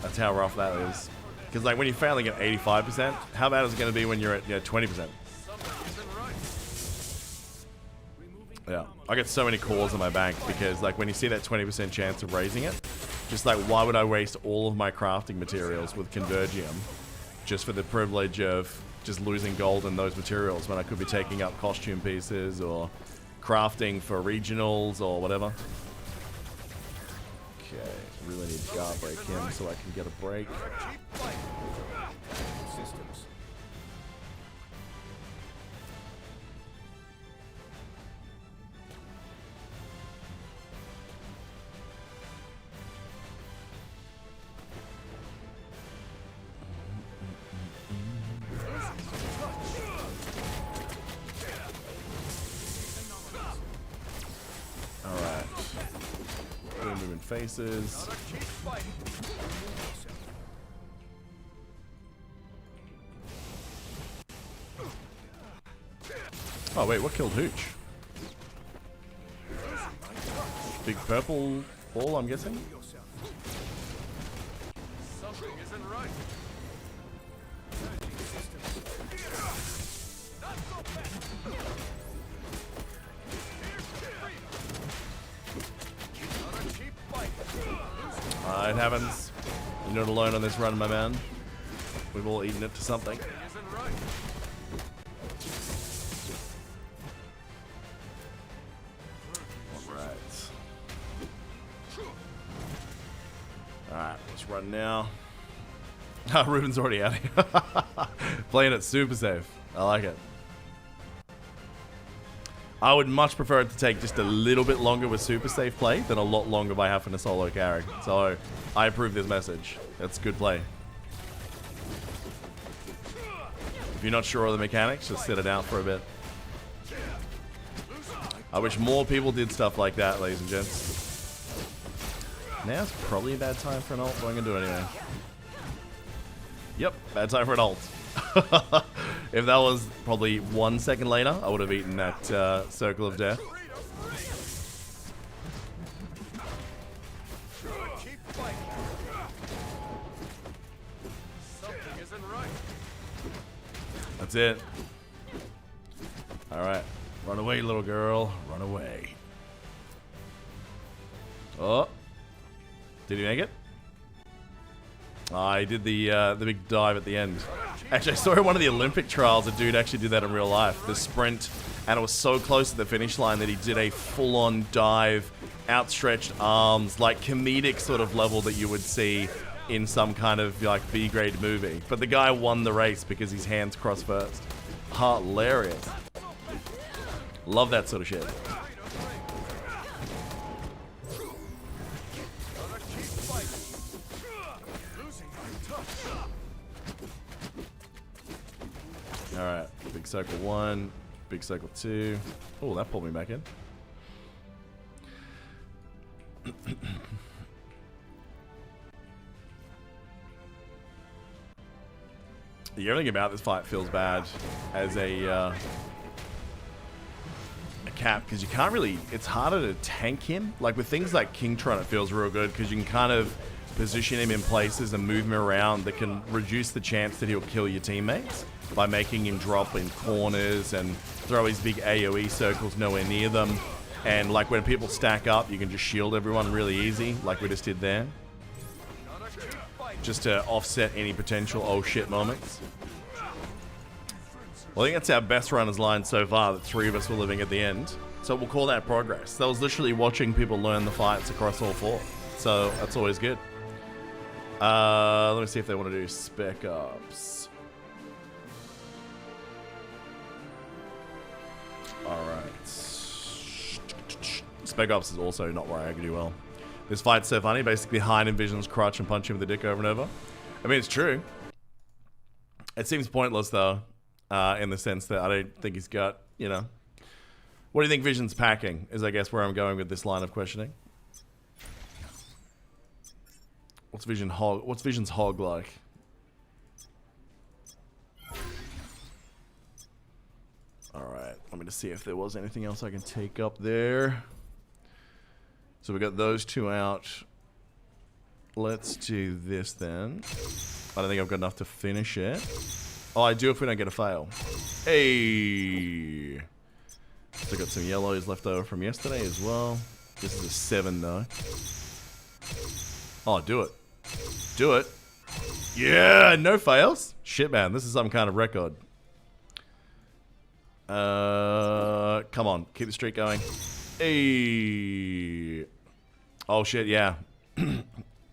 That's how rough that is. Because like when you're failing at 85%, how bad is it going to be when you're at 20%? Yeah, I get so many cores in my bank because like when you see that 20% chance of raising it, just like why would I waste all of my crafting materials with Convergium just for the privilege of just losing gold in those materials when I could be taking up costume pieces or crafting for regionals or whatever. Okay, really need to guard break him so I can get a break. Systems. Alright. Moving faces. Oh wait, what killed Hooch? Big purple ball, I'm guessing? Something isn't right. It happens. You're not alone on this run, my man. We've all eaten it to something. Alright, let's run now. Ruben's already out here. Playing it super safe. I like it. I would much prefer it to take just a little bit longer with super safe play than a lot longer by having a solo carry. So, I approve this message. That's good play. If you're not sure of the mechanics, just sit it out for a bit. I wish more people did stuff like that, ladies and gents. Now's probably a bad time for an ult, but I'm going to do it anyway. Yep, bad time for an ult. If that was probably 1 second later, I would have eaten that Circle of Death. That's it. Alright. Run away, little girl. Run away. Oh. Did he make it? I did the big dive at the end. Actually, I saw in one of the Olympic trials a dude actually did that in real life. The sprint, and it was so close to the finish line that he did a full-on dive, outstretched arms, like comedic sort of level that you would see in some kind of like B-grade movie. But the guy won the race because his hands crossed first. Hilarious. Love that sort of shit. Alright, big circle 1, big circle 2. Oh, that pulled me back in. Everything about this fight feels bad as a cap, because you can't really, it's harder to tank him. Like with things like Kingtron, it feels real good because you can kind of position him in places and move him around that can reduce the chance that he'll kill your teammates by making him drop in corners and throw his big AoE circles nowhere near them. And like when people stack up, you can just shield everyone really easy, like we just did there. Just to offset any potential oh shit moments. Well, I think that's our best runners line so far, that 3 of us were living at the end. So we'll call that progress. That was literally watching people learn the fights across all 4. So that's always good. Let me see if they want to do Spec Ops. Alright. Spec Ops is also not where I can do well. This fight's so funny. Basically, hide in Vision's crotch and punch him with the dick over and over. I mean, it's true. It seems pointless, though, in the sense that I don't think he's got, you know... What do you think Vision's packing, is I guess where I'm going with this line of questioning. What's Vision's hog like? Alright, let me just see if there was anything else I can take up there. So we got those 2 out. Let's do this then. I don't think I've got enough to finish it. Oh, I do if we don't get a fail. Hey! Still got some yellows left over from yesterday as well. This is a 7 though. Oh, do it. Do it. Yeah, no fails. Shit, man, this is some kind of record. Come on, keep the streak going. Hey. Oh shit, yeah.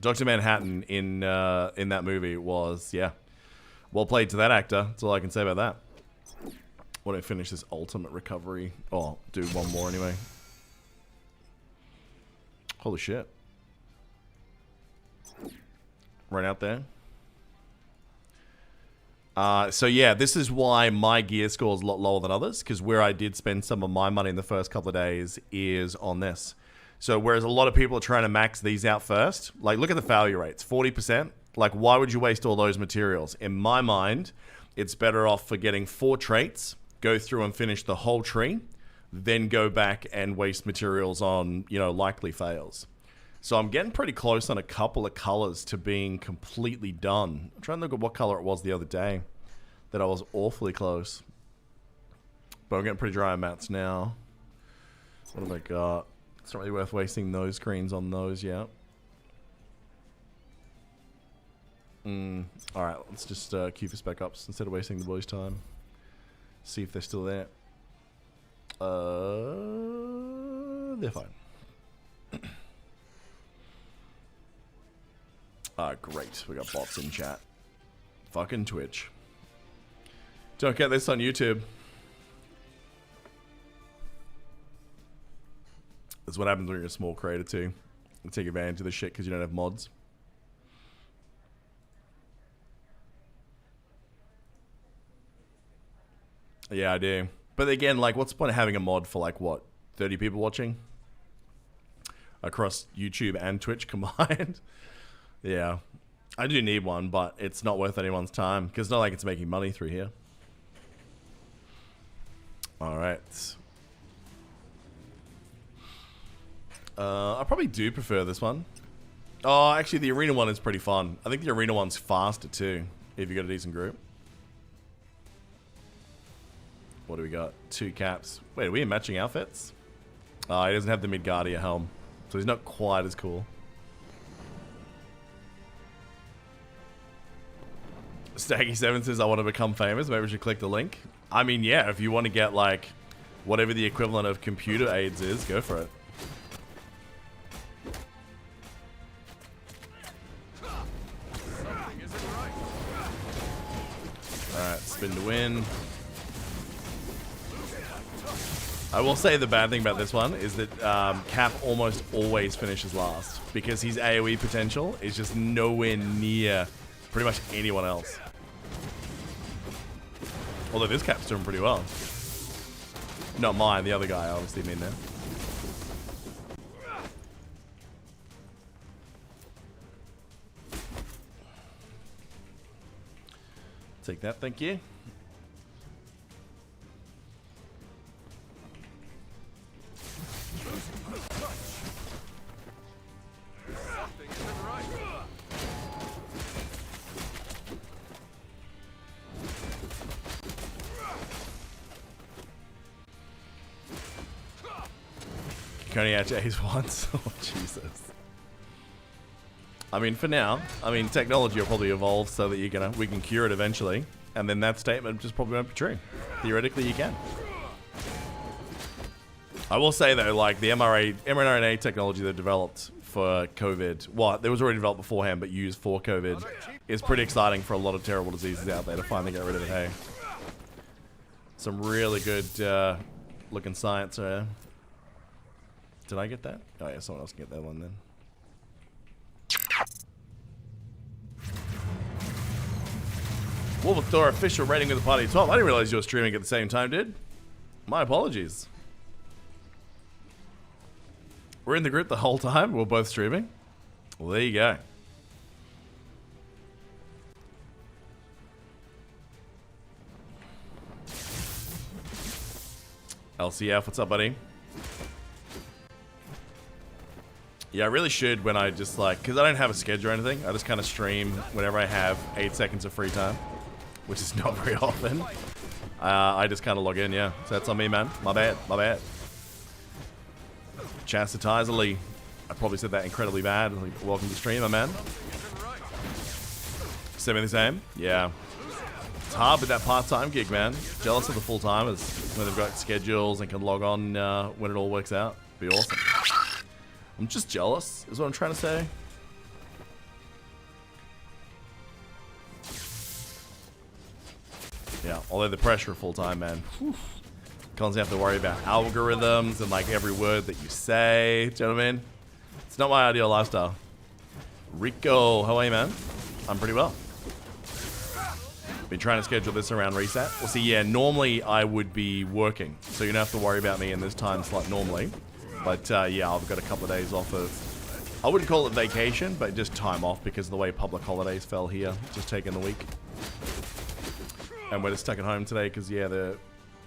Dr. Manhattan in that movie was, yeah, well played to that actor. That's all I can say about that. When I finish this ultimate recovery, oh, do one more anyway. Holy shit! Right out there. So yeah, this is why my gear score is a lot lower than others, because where I did spend some of my money in the first couple of days is on this. So whereas a lot of people are trying to max these out first, like look at the failure rates, 40%. Like why would you waste all those materials? In my mind, it's better off for getting 4 traits, go through and finish the whole tree, then go back and waste materials on, you know, likely fails. So I'm getting pretty close on a couple of colors to being completely done. I'm trying to look at what color it was the other day that I was awfully close. But I'm getting pretty dry on mats now. What have I got? It's not really worth wasting those greens on those yet. Alright, let's just queue for spec ups instead of wasting the boys' time. See if they're still there. They're fine. Great. We got bots in chat. Fucking Twitch. Don't get this on YouTube. That's what happens when you're a small creator too. You take advantage of this shit because you don't have mods. Yeah, I do. But again, like, what's the point of having a mod for, like, what, 30 people watching? Across YouTube and Twitch combined? Yeah. I do need one, but it's not worth anyone's time, because it's not like it's making money through here. Alright. I probably do prefer this one. Oh, actually, the arena one is pretty fun. I think the arena one's faster, too, if you got a decent group. What do we got? 2 caps. Wait, are we in matching outfits? Oh, he doesn't have the Midgardia helm, so he's not quite as cool. Staggy7 says, I want to become famous. Maybe we should click the link. I mean, yeah, if you want to get, like, whatever the equivalent of computer aids is, go for it. Alright, spin to win. I will say the bad thing about this one is that Cap almost always finishes last because his AoE potential is just nowhere near pretty much anyone else. Although this Cap's doing pretty well. Not mine, the other guy, I obviously mean there. Take that, thank you. Can only add A's once. Oh, Jesus. I mean, for now, I mean, technology will probably evolve so that we can cure it eventually, and then that statement just probably won't be true. Theoretically, you can. I will say though, like the mRNA technology they developed for COVID, well, it was already developed beforehand, but used for COVID, is pretty exciting for a lot of terrible diseases out there to finally get rid of it. Hey, some really good looking science. Did I get that? Oh yeah, someone else can get that one then. Wolverthor official rating with the party top. I didn't realize you were streaming at the same time, dude. My apologies. We're in the group the whole time. We're both streaming. Well, there you go. LCF, what's up, buddy? Yeah, I really should when I just like, because I don't have a schedule or anything. I just kind of stream whenever I have 8 seconds of free time, which is not very often. I just kind of log in, yeah. So that's on me, man. My bad, my bad. Chastisely. I probably said that incredibly bad. Like, welcome to stream, my man. Same the same? Yeah. It's hard with that part-time gig, man. Jealous of the full-timers when they've got schedules and can log on when it all works out. Be awesome. I'm just jealous, is what I'm trying to say. Yeah, although the pressure of full-time, man. Constantly have to worry about algorithms and like every word that you say. Do you know what I mean? It's not my ideal lifestyle. Rico, how are you, man? I'm pretty well. Been trying to schedule this around reset. Well, see, yeah, normally I would be working, so you don't have to worry about me in this time slot normally. But yeah, I've got a couple of days off of, I wouldn't call it vacation, but just time off because of the way public holidays fell here. Just taking the week. And we're just stuck at home today because, yeah, the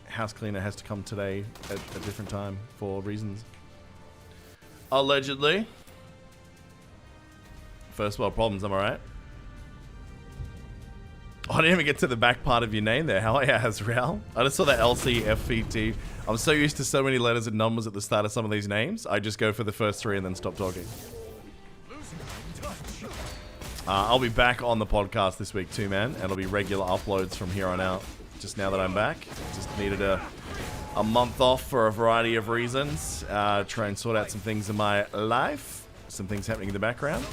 house cleaner has to come today at a different time for reasons. Allegedly. First world problems, am I right? Oh, I didn't even get to the back part of your name there. How are you, Azrael? I just saw that LCFVT. I'm so used to so many letters and numbers at the start of some of these names. I just go for the first three and then stop talking. I'll be back on the podcast this week too, man. And it'll be regular uploads from here on out. Just now that I'm back. Just needed a month off for a variety of reasons. Try and sort out some things in my life. Some things happening in the background.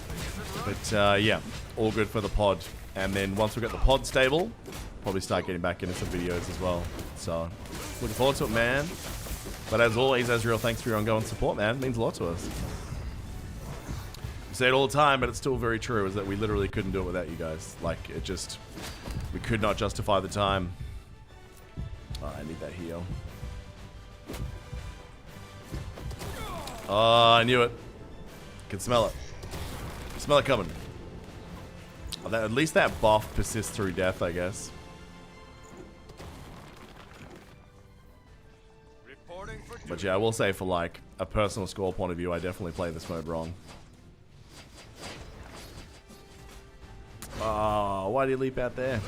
But yeah, all good for the pod. And then once we've got the pod stable, probably start getting back into some videos as well. So, looking forward to it, man. But as always, Azrael, thanks for your ongoing support, man. It means a lot to us. We say it all the time, but it's still very true, is that we literally couldn't do it without you guys. Like, it just, we could not justify the time. Oh, I need that heal. Oh, I knew it. Can smell it. Smell it coming. At least that buff persists through death, I guess. But yeah, I will say for like a personal score point of view, I definitely play this mode wrong. Oh, why did he leap out there?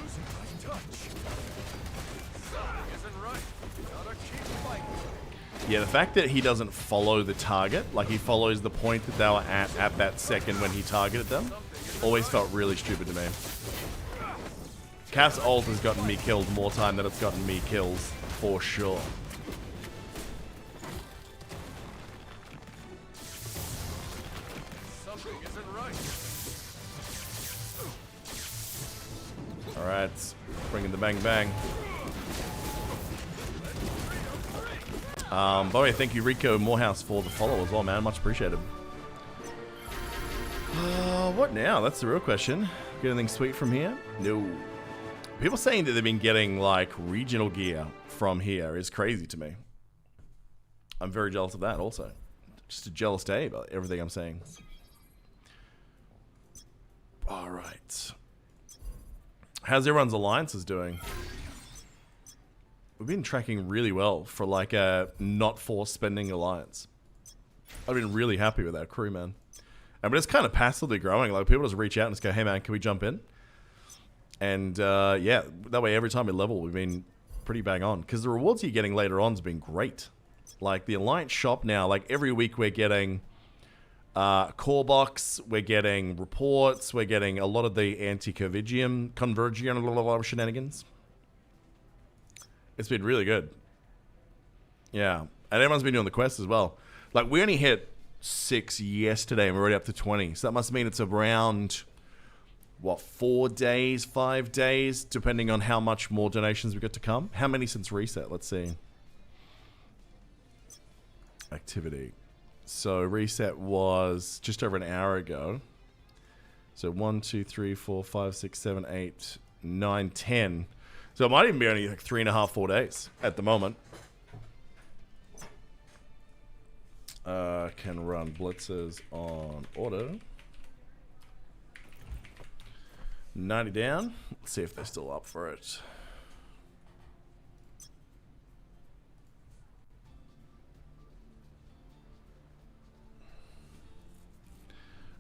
Yeah, the fact that he doesn't follow the target, like he follows the point that they were at that second when he targeted them, always felt really stupid to me. Cass ult has gotten me killed more time than it's gotten me kills, for sure. Something isn't right. Alright, bringing the bang bang. By the way, thank you Rico Morehouse for the follow as well, man. Much appreciated. What now? That's the real question. Get anything sweet from here? No. People saying that they've been getting like regional gear from here is crazy to me. I'm very jealous of that also. Just a jealous day about everything I'm saying. Alright. How's everyone's alliances doing? We've been tracking really well for like a not forced spending alliance. I've been really happy with our crew, man. But it's kind of passively growing. Like people just reach out and just go, "Hey, man, can we jump in?" And yeah, that way every time we level, we've been pretty bang on. Because the rewards you're getting later on has been great. Like the Alliance shop now, like every week we're getting core box, we're getting reports, we're getting a lot of the anti-convergium shenanigans. It's been really good. Yeah. And everyone's been doing the quests as well. Like we only hit 6 yesterday and we're already up to 20. So that must mean it's around, what, 4 days, 5 days, depending on how much more donations we got to come. How many since reset? Let's see. Activity. So reset was just over an hour ago. So 1, 2, 3, 4, 5, 6, 7, 8, 9, 10. So it might even be only like 3.5, 4 days at the moment. Can run blitzers on auto. 90 down. Let's see if they're still up for it.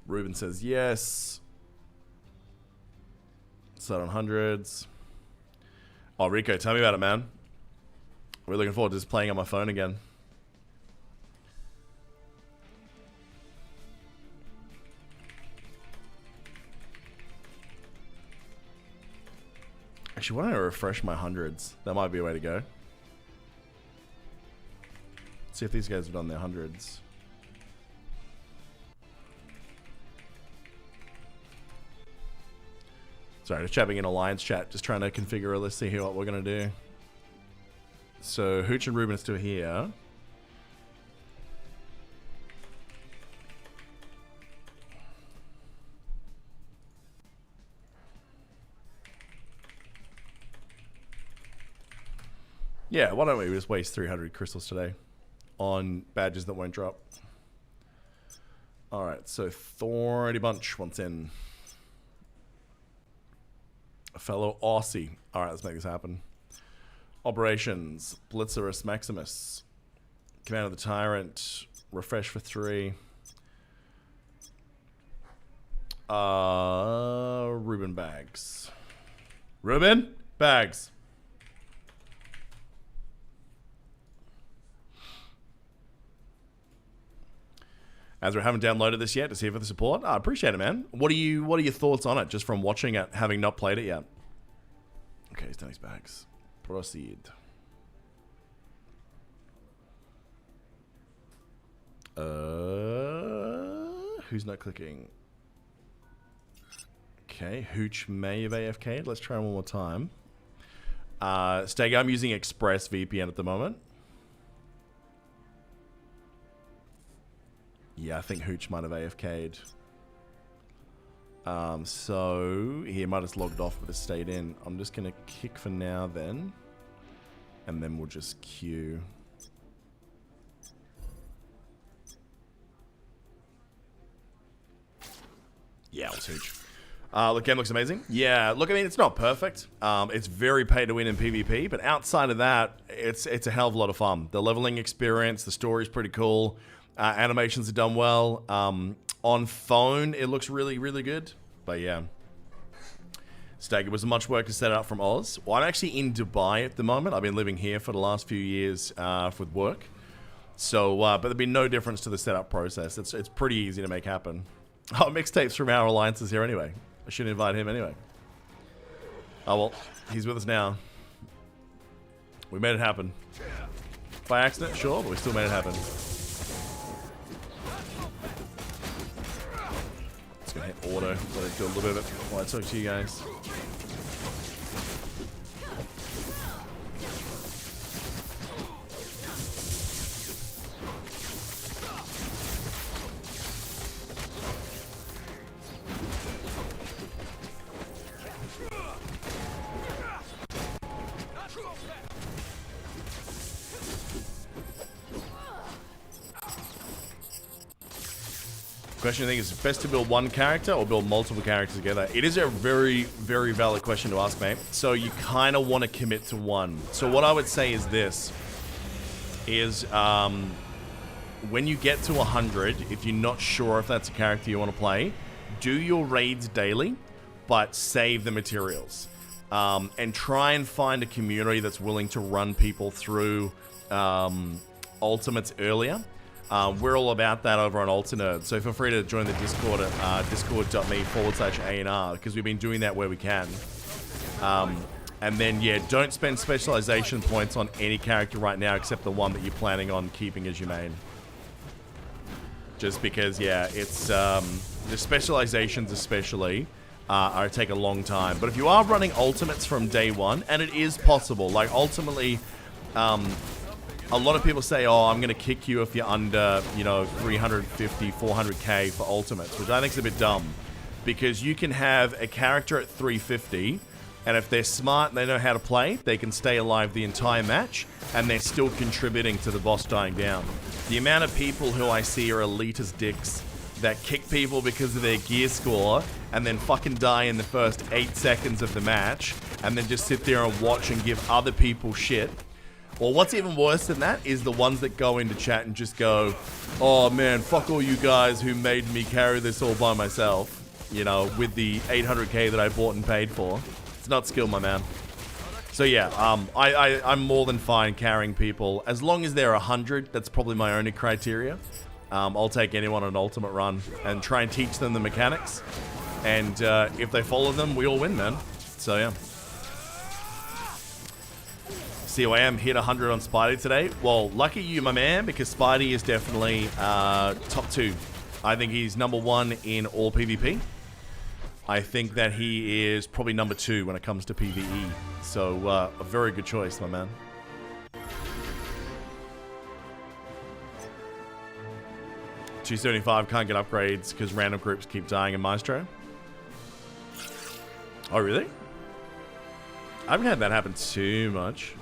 Ruben says yes. Start on hundreds. Oh, Rico, tell me about it, man. We're looking forward to just playing on my phone again. Actually, why don't I refresh my hundreds? That might be a way to go. See if these guys have done their hundreds. Sorry, just chatting in Alliance chat, just trying to configure a list, see here what we're going to do. So, Hooch and Ruben are still here. Yeah, why don't we just waste 300 crystals today on badges that won't drop. Alright, so Thorny Bunch wants in. A fellow Aussie. Alright, let's make this happen. Operations. Blitzerus Maximus. Command of the Tyrant. Refresh for 3. Ruben Bags. Ruben Bags. As we haven't downloaded this yet to see for the support. I appreciate it, man. What are your thoughts on it, just from watching it, having not played it yet? Okay, he's done his bags. Proceed. Who's not clicking? Okay, Hooch may have AFK'd. Let's try one more time. Stag, I'm using Express VPN at the moment. Yeah, I think Hooch might have AFK'd. So he might have logged off but has stayed in. I'm just gonna kick for now then. And then we'll just queue. Yeah, it was Hooch. Look, game looks amazing. Yeah, look, I mean, it's not perfect. It's very pay to win in PvP, but outside of that, it's a hell of a lot of fun. The leveling experience, the story's pretty cool. Animations are done well. On phone, it looks really, really good. But yeah. Stag, it was much work to set up from Oz. Well, I'm actually in Dubai at the moment. I've been living here for the last few years with work. So, but there'd be no difference to the setup process. It's pretty easy to make happen. Oh, mixtapes from our alliances here anyway. I should invite him anyway. Oh, well, he's with us now. We made it happen. By accident, sure, but we still made it happen. Just gonna hit auto, let it do a little bit of it while I talk to you guys. Question, I think, is it best to build one character or build multiple characters together? It is a very, very valid question to ask, mate. So you kind of want to commit to one. So what I would say is this, is when you get to 100, if you're not sure if that's a character you want to play, do your raids daily, but save the materials. And try and find a community that's willing to run people through ultimates earlier. We're all about that over on Alternerd, so feel free to join the Discord at discord.me/ANR, because we've been doing that where we can. And then, yeah, don't spend specialization points on any character right now except the one that you're planning on keeping as your main. Just because, yeah, it's the specializations especially take a long time. But if you are running ultimates from day one, and it is possible, like ultimately, a lot of people say, oh, I'm going to kick you if you're under, 350, 400k for ultimates, which I think is a bit dumb. Because you can have a character at 350, and if they're smart and they know how to play, they can stay alive the entire match, and they're still contributing to the boss dying down. The amount of people who I see are elite as dicks that kick people because of their gear score, and then fucking die in the first 8 seconds of the match, and then just sit there and watch and give other people shit. Well, what's even worse than that is the ones that go into chat and just go, oh man, fuck all you guys who made me carry this all by myself, with the 800k that I bought and paid for. It's not skill, my man. So yeah, I'm more than fine carrying people. As long as they're 100, that's probably my only criteria. I'll take anyone on an ultimate run and try and teach them the mechanics. And if they follow them, we all win, man. So yeah. COAM hit 100 on Spidey today. Well, lucky you, my man, because Spidey is definitely top 2. I think he's number 1 in all PvP. I think that he is probably number 2 when it comes to PvE. So, a very good choice, my man. $275 can't get upgrades because random groups keep dying in Maestro. Oh, really? I haven't had that happen too much.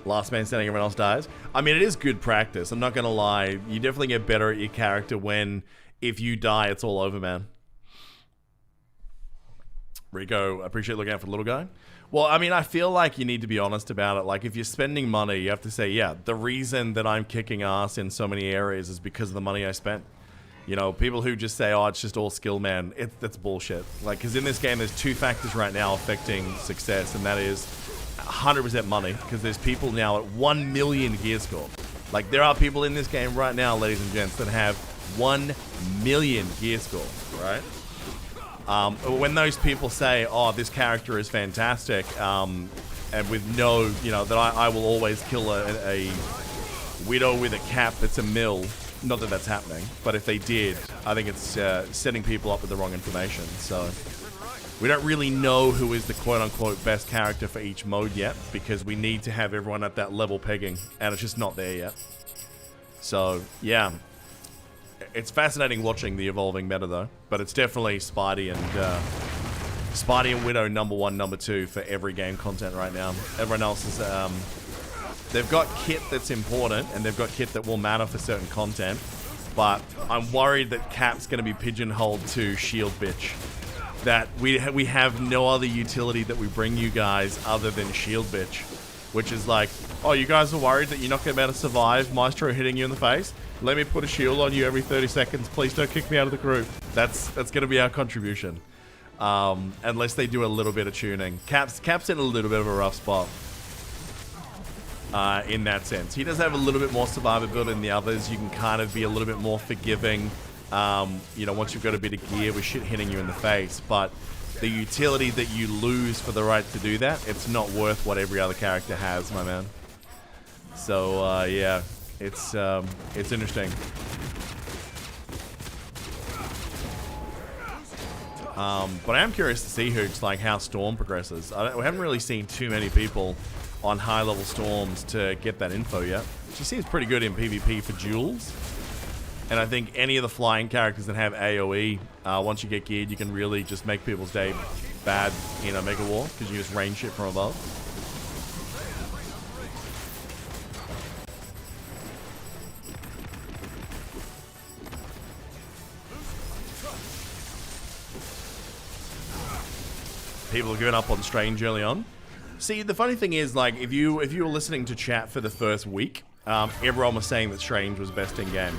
Last man standing, everyone else dies. I mean, it is good practice. I'm not going to lie. You definitely get better at your character when, if you die, it's all over, man. Rico, appreciate looking out for the little guy. Well, I mean, I feel like you need to be honest about it. Like, if you're spending money, you have to say, yeah, the reason that I'm kicking ass in so many areas is because of the money I spent. You know, people who just say, oh, it's just all skill, man, that's bullshit. Like, because in this game, there's 2 factors right now affecting success, and that is 100% money, because there's people now at 1 million gear score. Like, there are people in this game right now, ladies and gents, that have 1 million gear score, right? When those people say, oh, this character is fantastic, and with no, you know, that I will always kill a widow with a cap that's a mill. Not that that's happening, but if they did, I think it's setting people up with the wrong information. So we don't really know who is the quote-unquote best character for each mode yet, because we need to have everyone at that level pegging, and it's just not there yet. So, yeah. It's fascinating watching the evolving meta, though. But it's definitely Spidey and Widow number 1, number 2 for every game content right now. Everyone else is... they've got kit that's important, and they've got kit that will matter for certain content. But I'm worried that Cap's going to be pigeonholed to shield bitch. That we have no other utility that we bring you guys other than shield bitch. Which is like, oh, you guys are worried that you're not going to be able to survive Maestro hitting you in the face? Let me put a shield on you every 30 seconds. Please don't kick me out of the group. That's going to be our contribution. Unless they do a little bit of tuning. Cap's in a little bit of a rough spot. In that sense. He does have a little bit more survivability than the others. You can kind of be a little bit more forgiving. You know, once you've got a bit of gear with shit hitting you in the face. But the utility that you lose for the right to do that, it's not worth what every other character has, my man. So, yeah. It's interesting. But I am curious to see Hooch, like how Storm progresses. We haven't really seen too many people on high-level Storms to get that info yet. She seems pretty good in PvP for duels. And I think any of the flying characters that have AoE, once you get geared, you can really just make people's day bad in a Mega War, because you just range shit from above. People are giving up on Strange early on. See, the funny thing is, like, if you were listening to chat for the first week, everyone was saying that Strange was best in game,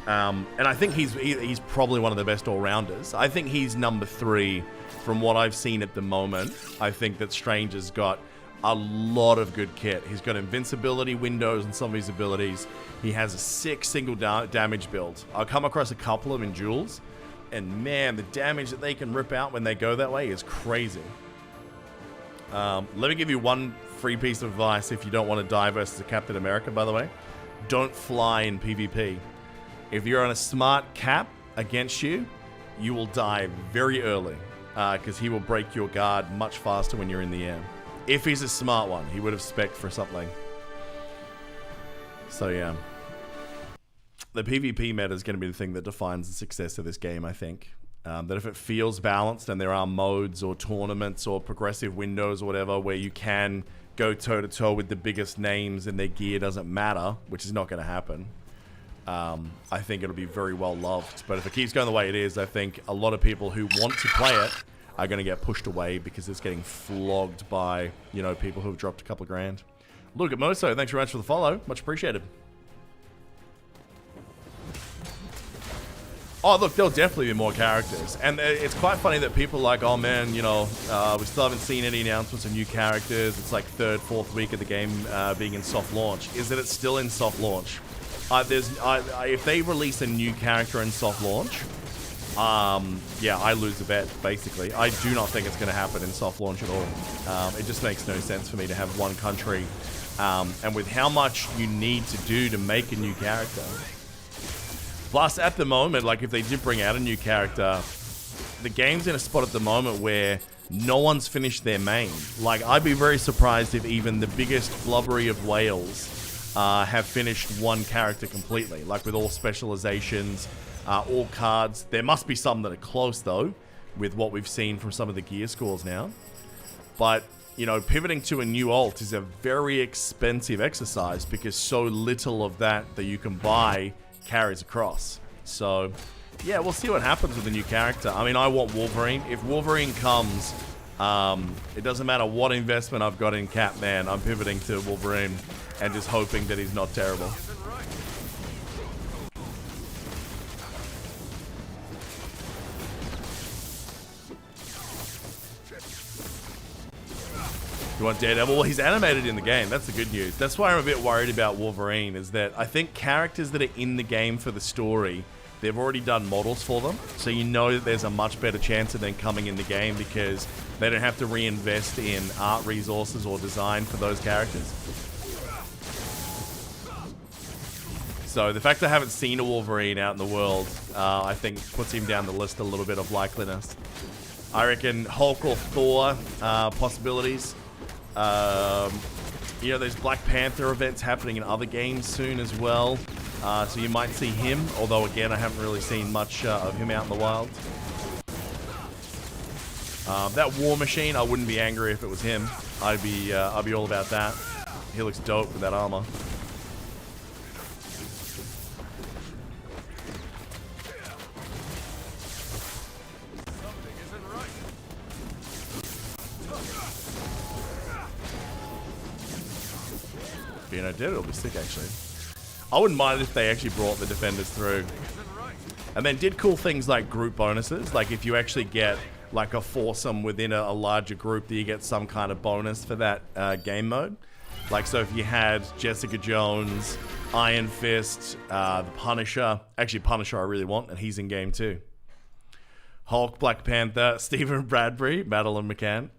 and I think he's probably one of the best all-rounders. I think he's number 3 from what I've seen at the moment. I think that Strange has got a lot of good kit. He's got invincibility windows and some of his abilities. He has a sick single damage build. I'll come across a couple of them in duels. And man, the damage that they can rip out when they go that way is crazy. Let me give you one free piece of advice if you don't want to die versus a Captain America, by the way. Don't fly in PvP. If you're on a smart Cap against you, you will die very early. Because he will break your guard much faster when you're in the air. If he's a smart one, he would have spec'd for something. So yeah. The PvP meta is going to be the thing that defines the success of this game, I think. That if it feels balanced and there are modes or tournaments or progressive windows or whatever where you can go toe-to-toe with the biggest names and their gear doesn't matter, which is not going to happen, I think it'll be very well loved. But if it keeps going the way it is, I think a lot of people who want to play it are going to get pushed away because it's getting flogged by, you know, people who have dropped a couple of grand. Look at Moso, thanks very much for the follow. Much appreciated. Oh, look, there'll definitely be more characters. And it's quite funny that people are like, oh man, you know, we still haven't seen any announcements of new characters. It's like 3rd, 4th week of the game being in soft launch. Is that it's still in soft launch? If they release a new character in soft launch, yeah, I lose the bet, basically. I do not think it's going to happen in soft launch at all. It just makes no sense for me to have one country. And with how much you need to do to make a new character. Plus, at the moment, like, if they did bring out a new character, the game's in a spot at the moment where no one's finished their main. Like, I'd be very surprised if even the biggest blubbery of whales have finished one character completely. Like, with all specializations, all cards. There must be some that are close, though, with what we've seen from some of the gear scores now. But, you know, pivoting to a new alt is a very expensive exercise because so little of that you can buy carries across. So, yeah, we'll see what happens with the new character. I mean, I want Wolverine. If Wolverine comes, it doesn't matter what investment I've got in Catman. I'm pivoting to Wolverine and just hoping that he's not terrible. You want Daredevil? Well, he's animated in the game. That's the good news. That's why I'm a bit worried about Wolverine, is that I think characters that are in the game for the story, they've already done models for them. So you know that there's a much better chance of them coming in the game because they don't have to reinvest in art resources or design for those characters. So the fact I haven't seen a Wolverine out in the world, I think puts him down the list a little bit of likeliness. I reckon Hulk or Thor possibilities. You know, there's Black Panther events happening in other games soon as well. So you might see him, although again, I haven't really seen much of him out in the wild. That War Machine, I wouldn't be angry if it was him. I'd be all about that. He looks dope with that armor. You know, Daredevil will be sick, actually. I wouldn't mind if they actually brought the defenders through. And then did cool things like group bonuses. Like if you actually get like a foursome within a larger group, that you get some kind of bonus for that game mode. Like, so if you had Jessica Jones, Iron Fist, the Punisher. Actually, Punisher I really want, and he's in game too. Hulk, Black Panther, Stephen Bradbury, Madeline McCann.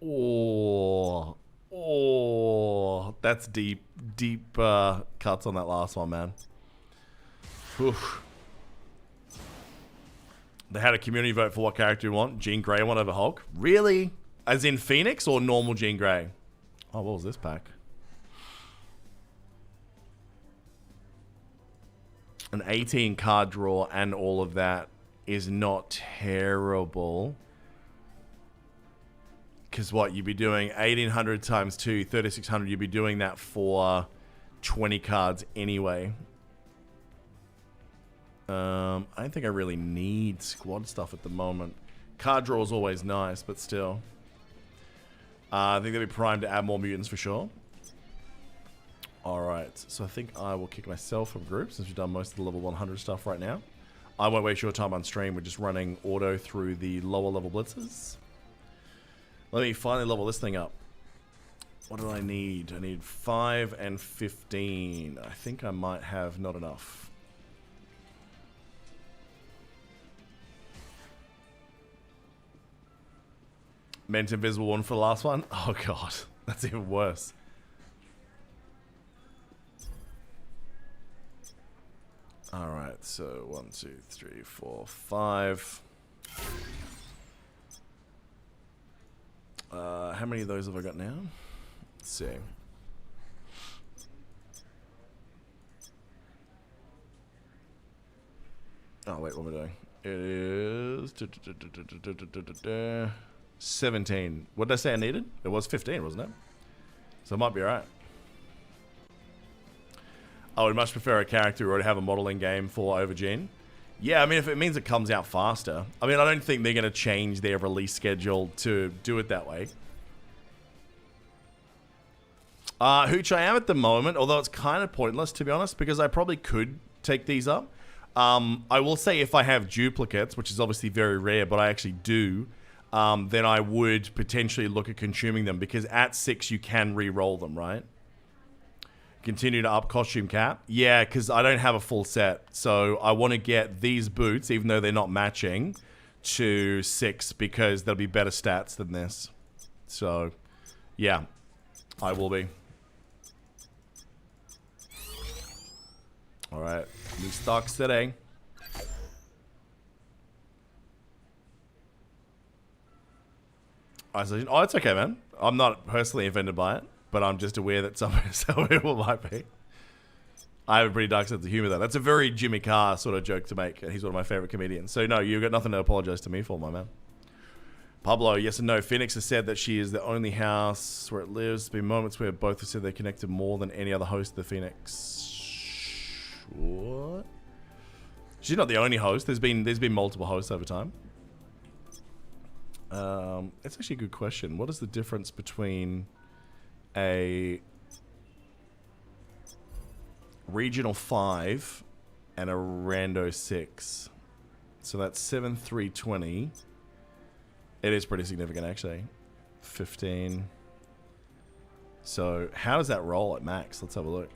Oh, that's deep cuts on that last one, man. Oof. They had a community vote for what character you want. Jean Grey won over Hulk. Really? As in Phoenix or normal Jean Grey? Oh, what was this pack? An 18 card draw and all of that is not terrible. Because what, you'd be doing 1,800 times 2, 3,600. You'd be doing that for 20 cards anyway. I don't think I really need squad stuff at the moment. Card draw is always nice, but still. I think they'll be primed to add more mutants for sure. Alright, so I think I will kick myself from group since we've done most of the level 100 stuff right now. I won't waste your time on stream. We're just running auto through the lower level blitzes. Let me finally level this thing up. What do I need? I need 5 and 15. I think I might have not enough. Meant invisible one for the last one? Oh god, that's even worse. Alright, so 1, 2, 3, 4, 5. How many of those have I got now? Let's see. Oh, wait, what am I doing? It is 17. What did I say I needed? It was 15, wasn't it? So it might be alright. I would much prefer a character who already have a modeling game for over Gene. Yeah, I mean, if it means it comes out faster. I mean, I don't think they're going to change their release schedule to do it that way. Hooch, I am at the moment, although it's kind of pointless, to be honest, because I probably could take these up. I will say if I have duplicates, which is obviously very rare, but I actually do, then I would potentially look at consuming them, because at 6 you can re-roll them, right? Continue to up costume cap. Yeah, because I don't have a full set. So I want to get these boots, even though they're not matching, to 6 because they'll be better stats than this. So, yeah, I will be. Alright, new stocks today. Isolation. Oh, it's okay, man. I'm not personally offended by it, but I'm just aware that some people might be. I have a pretty dark sense of humor, though. That's a very Jimmy Carr sort of joke to make, and he's one of my favorite comedians. So, no, you've got nothing to apologize to me for, my man. Pablo, yes and no. Phoenix has said that she is the only house where it lives. There have been moments where both have said they're connected more than any other host of the Phoenix. What? She's not the only host. There's been multiple hosts over time. It's actually a good question. What is the difference between a regional 5 and a rando 6? So that's 7, 3, 20. It is pretty significant, actually. 15. So how does that roll at max? Let's have a look.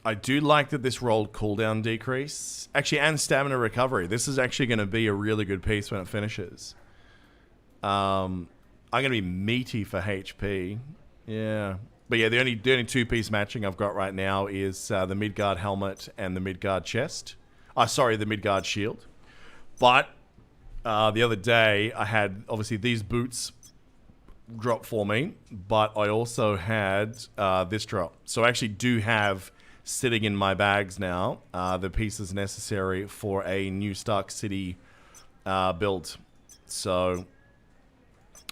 I do like that this rolled cooldown decrease. Actually, and stamina recovery. This is actually going to be a really good piece when it finishes. I'm going to be meaty for HP. Yeah. But yeah, the only two-piece matching I've got right now is the Midgard helmet and the Midgard chest. Sorry, the Midgard shield. But the other day, I had, obviously, these boots drop for me, but I also had this drop. So I actually do have, sitting in my bags now, the pieces necessary for a new Stark City build. So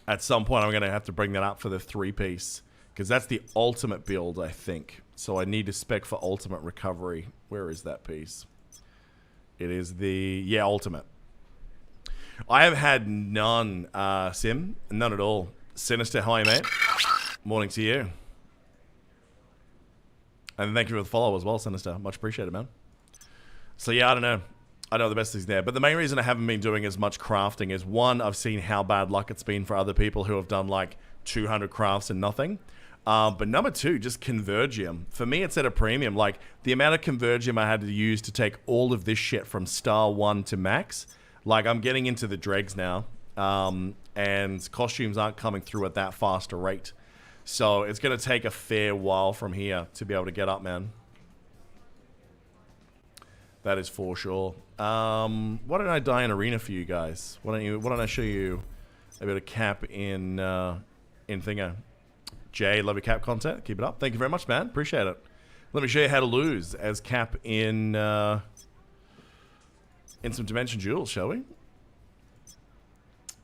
at some point, I'm going to have to bring that up for the 3-piece. Because that's the ultimate build, I think. So I need to spec for ultimate recovery. Where is that piece? It is the... Yeah, ultimate. I have had none, Sim. None at all. Sinister, hi, mate. Morning to you. And thank you for the follow as well, Sinister. Much appreciated, man. So yeah, I don't know. I know the best thing's there. But the main reason I haven't been doing as much crafting is, one, I've seen how bad luck it's been for other people who have done like 200 crafts and nothing. But number 2, just Convergium. For me, it's at a premium. Like, the amount of Convergium I had to use to take all of this shit from star 1 to max. Like, I'm getting into the dregs now. And costumes aren't coming through at that fast a rate. So, it's going to take a fair while from here to be able to get up, man. That is for sure. Why don't I die in arena for you guys? Why don't I show you a bit of cap in Thingo? Jay, love your cap content. Keep it up. Thank you very much, man. Appreciate it. Let me show you how to lose as cap in some Dimension Duels, shall we?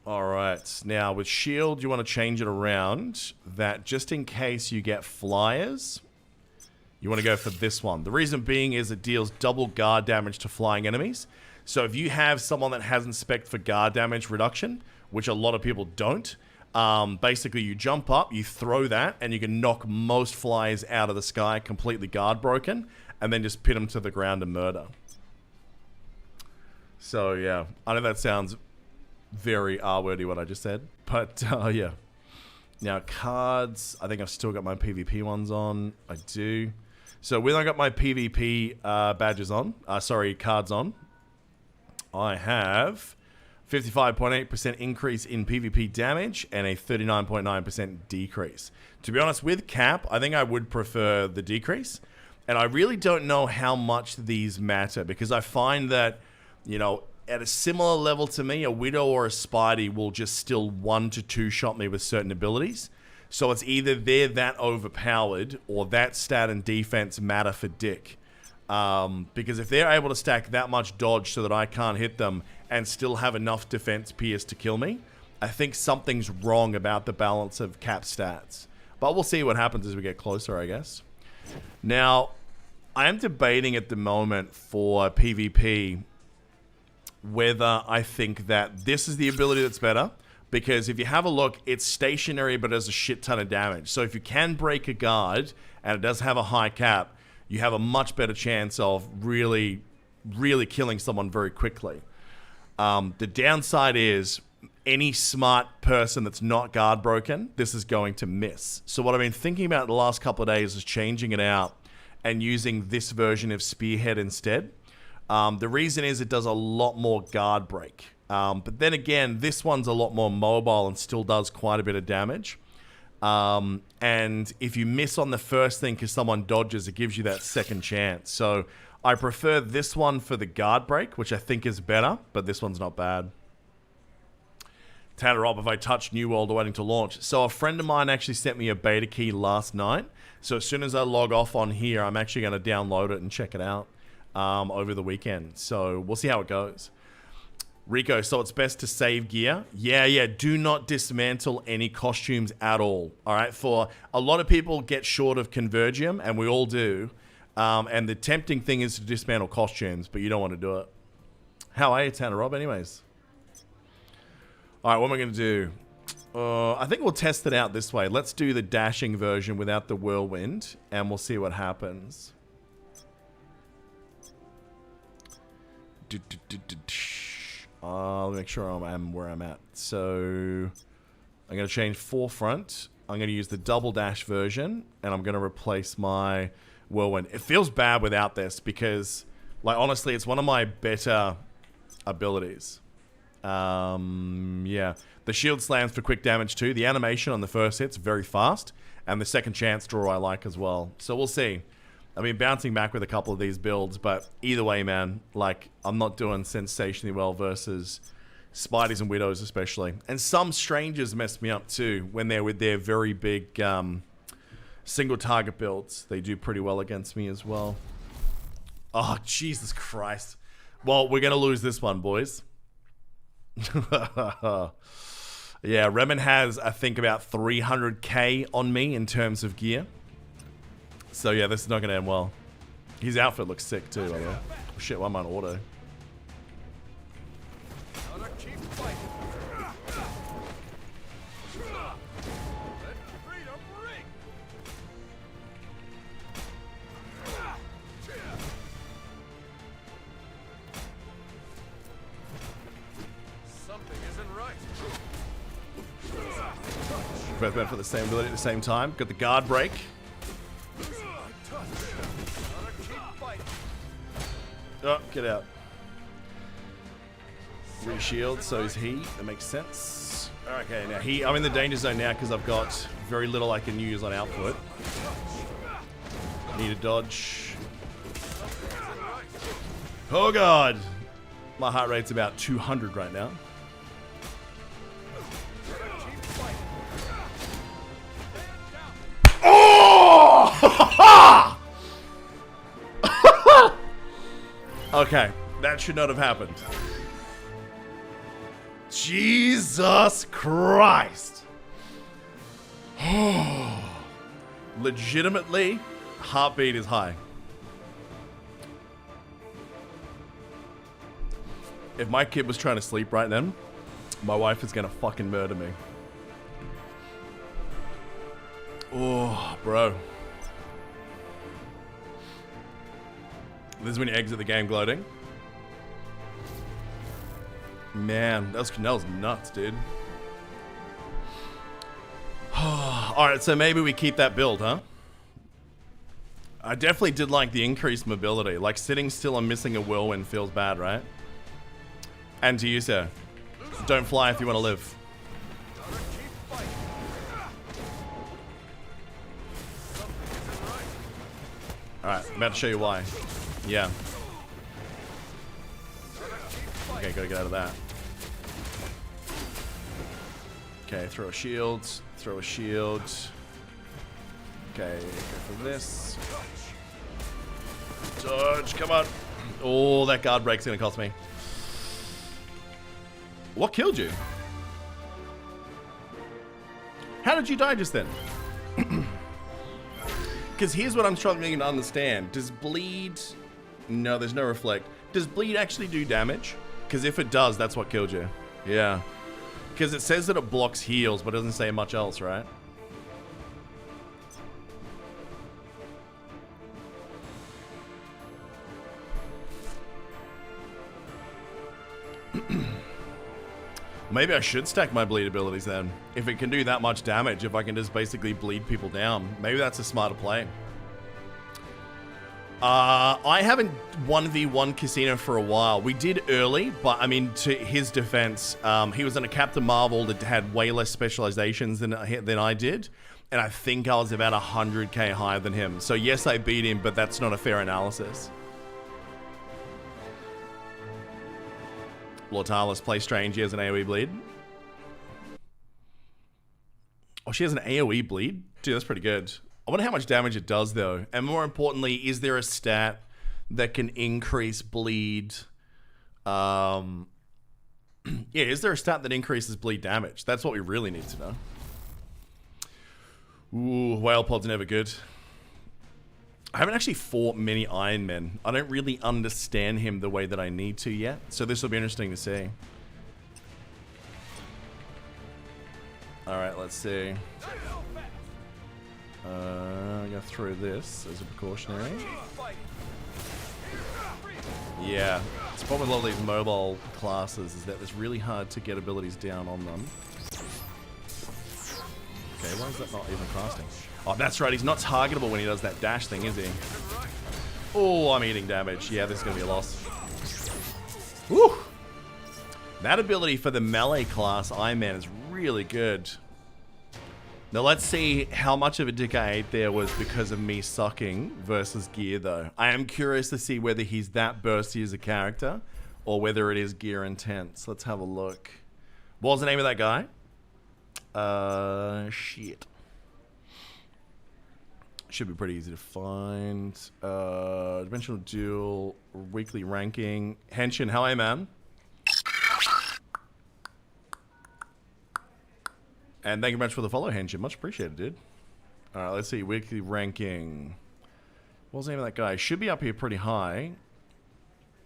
All right. Now, with shield, you want to change it around that just in case you get flyers, you want to go for this one. The reason being is it deals double guard damage to flying enemies. So if you have someone that hasn't spec'd for guard damage reduction, which a lot of people don't, basically you jump up, you throw that, and you can knock most flies out of the sky completely guard broken, and then just pin them to the ground and murder. So yeah, I know that sounds very R-wordy what I just said, but yeah. Now cards, I think I've still got my PvP ones on. I do. So when I got my PvP badges on, cards on, I have 55.8% increase in PvP damage and a 39.9% decrease. To be honest, with cap, I think I would prefer the decrease. And I really don't know how much these matter, because I find that, you know, at a similar level to me, a Widow or a Spidey will just still 1 to 2 shot me with certain abilities. So it's either they're that overpowered or that stat and defense matter for dick. Because if they're able to stack that much dodge so that I can't hit them and still have enough defense pierce to kill me, I think something's wrong about the balance of cap stats. But we'll see what happens as we get closer, I guess. Now, I am debating at the moment for PvP whether I think that this is the ability that's better. Because if you have a look, it's stationary but does a shit ton of damage. So if you can break a guard and it does have a high cap, you have a much better chance of really, really killing someone very quickly. The downside is any smart person that's not guard broken, this is going to miss. So what I've been thinking about the last couple of days is changing it out and using this version of Spearhead instead. The reason is it does a lot more guard break. But then again, this one's a lot more mobile and still does quite a bit of damage. And if you miss on the first thing because someone dodges, it gives you that second chance. So I prefer this one for the guard break, which I think is better, but this one's not bad. Tanner Rob, if I touch New World waiting to launch. So a friend of mine actually sent me a beta key last night. So as soon as I log off on here, I'm actually going to download it and check it out over the weekend. So we'll see how it goes. Rico, so it's best to save gear? Yeah. Do not dismantle any costumes at all. All right. For a lot of people get short of Convergium, and we all do. And the tempting thing is to dismantle costumes, but you don't want to do it. How are you, Tanner Rob, anyways? All right, what am I going to do? I think we'll test it out this way. Let's do the dashing version without the whirlwind, and we'll see what happens. I'll make sure I'm where I'm at. So I'm going to change forefront. I'm going to use the double dash version, and I'm going to replace my whirlwind. It feels bad without this because, like, honestly, it's one of my better abilities. Yeah. The shield slams for quick damage too. The animation on the first hit's very fast, and the second chance draw I like as well. So we'll see. I've been bouncing back with a couple of these builds, but either way, man, like, I'm not doing sensationally well versus Spideys and Widows especially. And some strangers mess me up too when they're with their very big single target builds. They do pretty well against me as well. Oh, Jesus Christ. Well, we're going to lose this one, boys. Yeah, Remen has, I think, about 300k on me in terms of gear. So yeah, this is not gonna end well. His outfit looks sick too, by the way. Oh, shit, why am I on auto? Both went for the same ability at the same time. Got the guard break. Oh, get out. Reshield, so is he. That makes sense. Okay, now I'm in the danger zone now because I've got very little I can use on output. Need a dodge. Oh god! My heart rate's about 200 right now. Oh! Okay, that should not have happened. Jesus Christ. Legitimately, heartbeat is high. If my kid was trying to sleep right then, my wife is gonna fucking murder me. Oh, bro. This is when you exit the game gloating. Man, that was nuts, dude. Alright, so maybe we keep that build, huh? I definitely did like the increased mobility. Like, sitting still and missing a whirlwind feels bad, right? And to you, sir. Don't fly if you want to live. Alright, I'm about to show you why. Yeah. Okay, gotta get out of that. Okay, throw a shield. Throw a shield. Okay, go for this. Dodge, come on. Oh, that guard break's gonna cost me. What killed you? How did you die just then? Because here's what I'm struggling to understand. Does bleed... No, there's no reflect. Does bleed actually do damage? Because if it does, that's what killed you. Yeah. Because it says that it blocks heals, but it doesn't say much else, right? Maybe I should stack my bleed abilities then. If it can do that much damage, if I can just basically bleed people down. Maybe that's a smarter play. I haven't 1v1 Casino for a while. We did early, but I mean, to his defense, he was in a Captain Marvel that had way less specializations than I did. And I think I was about 100k higher than him. So yes, I beat him, but that's not a fair analysis. Lortalis, play Strange, he has an AoE bleed. Oh, she has an AoE bleed? Dude, that's pretty good. I wonder how much damage it does, though. And more importantly, is there a stat that can increase bleed? Yeah, is there a stat that increases bleed damage? That's what we really need to know. Ooh, Whale Pod's never good. I haven't actually fought many Iron Men. I don't really understand him the way that I need to yet. So this will be interesting to see. Alright, let's see. I go through this as a precautionary. Yeah, it's problem with a lot of these mobile classes is that it's really hard to get abilities down on them. Okay, why is that not even casting? Oh, that's right, he's not targetable when he does that dash thing, is he? Oh, I'm eating damage. Yeah, this is going to be a loss. Woo! That ability for the melee class Iron Man is really good. Now let's see how much of a dick I ate there was because of me sucking versus gear, though. I am curious to see whether he's that bursty as a character or whether it is gear intense. Let's have a look. What was the name of that guy? Shit. Should be pretty easy to find. Dimensional Duel, weekly ranking. Henshin, how are you, man? And thank you very much for the follow, Henshin. Much appreciated, dude. Alright, let's see. Weekly ranking. What was the name of that guy? Should be up here pretty high.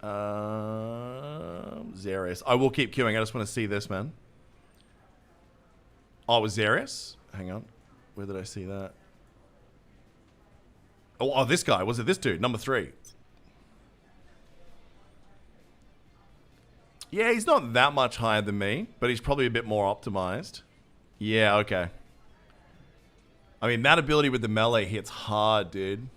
Zarius. I will keep queuing. I just want to see this, man. Oh, it was Zarius? Hang on. Where did I see that? Oh, this guy. Was it this dude? Number 3. Yeah, he's not that much higher than me, but he's probably a bit more optimized. Yeah, okay. I mean, that ability with the melee hits hard, dude.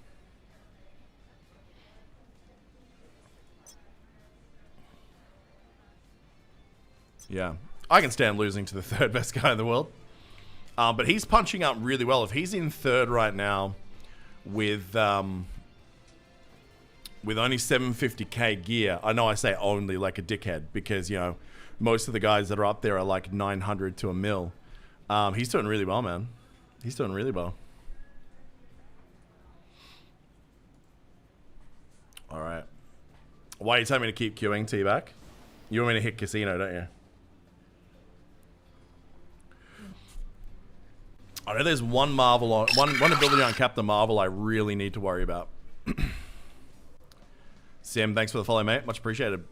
Yeah. I can stand losing to the 3rd best guy in the world. But he's punching up really well. If he's in 3rd right now with only 750k gear, I know I say only like a dickhead because, you know, most of the guys that are up there are like 900 to a mil. He's doing really well, man. He's doing really well. Alright. Why are you telling me to keep queuing, T-Back? You want me to hit Casino, don't you? I know there's one Marvel on one ability on Captain Marvel I really need to worry about. Sim, thanks for the follow, mate. Much appreciated.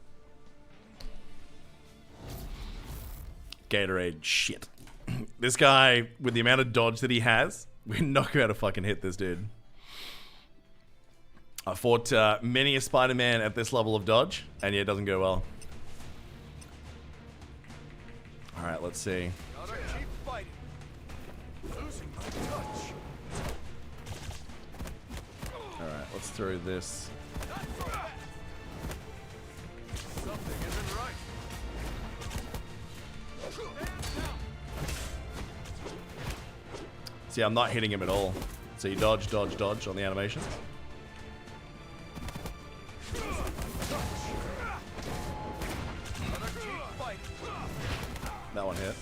Gatorade, shit. This guy, with the amount of dodge that he has, we're not going to be able to fucking hit this dude. I fought many a Spider-Man at this level of dodge, and yeah, it doesn't go well. Alright, let's see. Alright, let's throw this. Something isn't right. See, I'm not hitting him at all. So you dodge, dodge, dodge on the animations. That one hit.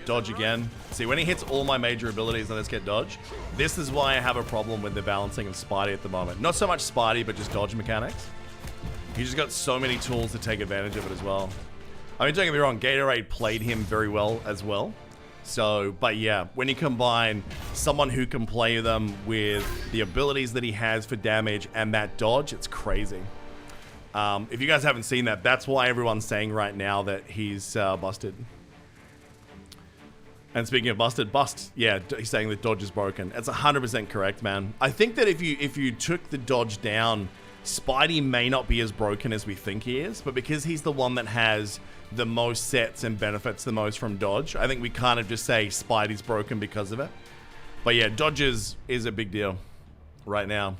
Dodge again. See, when he hits all my major abilities, let's get dodge. This is why I have a problem with the balancing of Spidey at the moment. Not so much Spidey, but just dodge mechanics. He just got so many tools to take advantage of it as well. I mean, don't get me wrong, Gatorade played him very well as well. So, but yeah, when you combine someone who can play them with the abilities that he has for damage and that dodge, it's crazy. If you guys haven't seen that, that's why everyone's saying right now that he's busted. And speaking of busted, yeah, he's saying that dodge is broken. It's 100% correct, man. I think that if you took the dodge down, Spidey may not be as broken as we think he is, but because he's the one that has the most sets and benefits the most from dodge, I think we kind of just say Spidey's broken because of it. But yeah, dodge is a big deal right now.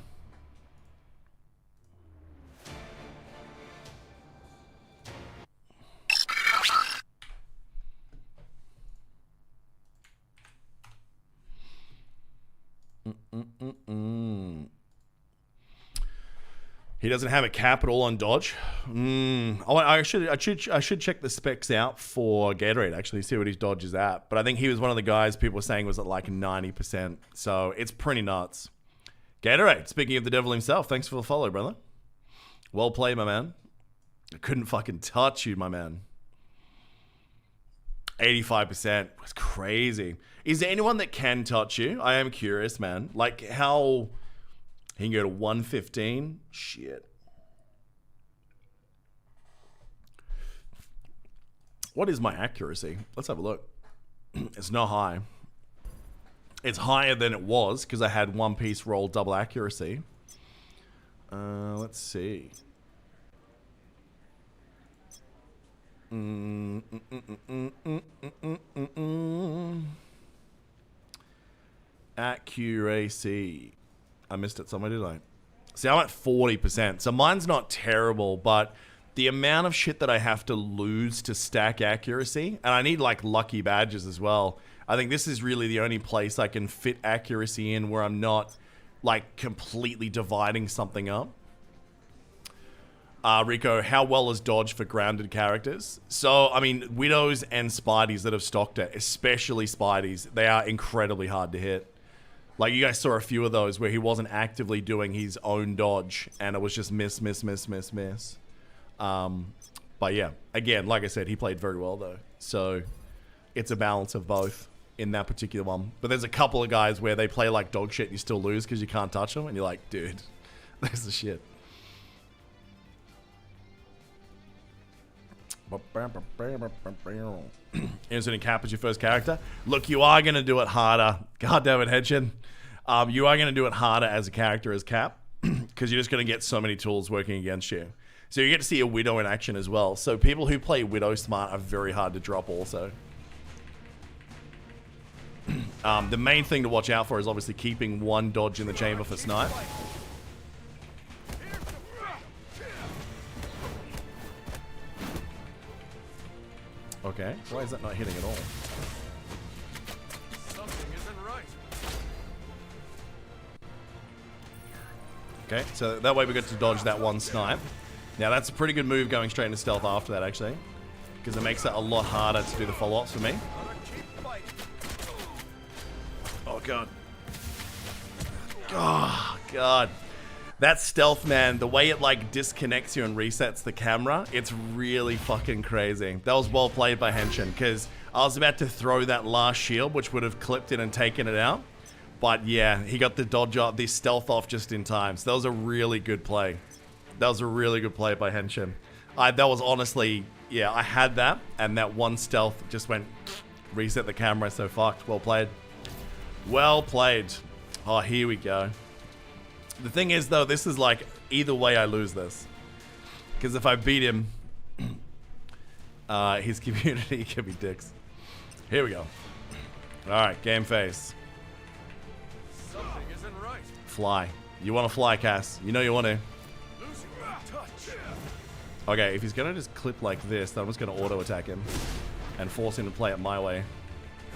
He doesn't have a capital on dodge. Oh, I should check the specs out for Gatorade, actually, see what his dodge is at. But I think he was one of the guys people were saying was at like 90%. So it's pretty nuts. Gatorade, speaking of the devil himself, thanks for the follow, brother. Well played, my man. I couldn't fucking touch you, my man. 85% was crazy. Is there anyone that can touch you? I am curious, man. Like how... He can go to 115. Shit. What is my accuracy? Let's have a look. It's not high. It's higher than it was because I had one piece roll double accuracy. Let's see. Accuracy. I missed it somewhere, did I? See, I'm at 40%. So mine's not terrible, but the amount of shit that I have to lose to stack accuracy, and I need like lucky badges as well. I think this is really the only place I can fit accuracy in where I'm not like completely dividing something up. Rico, how well is dodge for grounded characters? So, I mean, Widows and Spideys that have stocked it, especially Spideys, they are incredibly hard to hit. Like, you guys saw a few of those where he wasn't actively doing his own dodge, and it was just miss. But yeah, again, like I said, he played very well, though. So, it's a balance of both in that particular one. But there's a couple of guys where they play like dog shit and you still lose because you can't touch them, and you're like, dude, that's the shit. Instant cap as your first character. Look, you are going to do it harder. God damn it, Hedgen. You are going to do it harder as a character as Cap because you're just going to get so many tools working against you. So you get to see a Widow in action as well. So people who play Widow smart are very hard to drop also. The main thing to watch out for is obviously keeping one dodge in the chamber for snipe. Okay, why is that not hitting at all? Something isn't right. Okay, so that way we get to dodge that one snipe. Now that's a pretty good move going straight into stealth after that, actually. Because it makes it a lot harder to do the follow-ups for me. Oh, God. Oh, God. That stealth, man, the way it like disconnects you and resets the camera, it's really fucking crazy. That was well played by Henshin, because I was about to throw that last shield, which would have clipped it and taken it out. But yeah, he got the dodge off, the stealth off just in time. So that was a really good play. That was a really good play by Henshin. That was honestly, yeah, I had that, and that one stealth just went, reset the camera, so fucked. Well played. Well played. Oh, here we go. The thing is, though, this is like, either way I lose this. Because if I beat him, his community can be dicks. Here we go. Alright, game face. Something isn't right. Fly. You want to fly, Cass. You know you want to. Losing touch. Okay, if he's going to just clip like this, then I'm just going to auto-attack him. And force him to play it my way.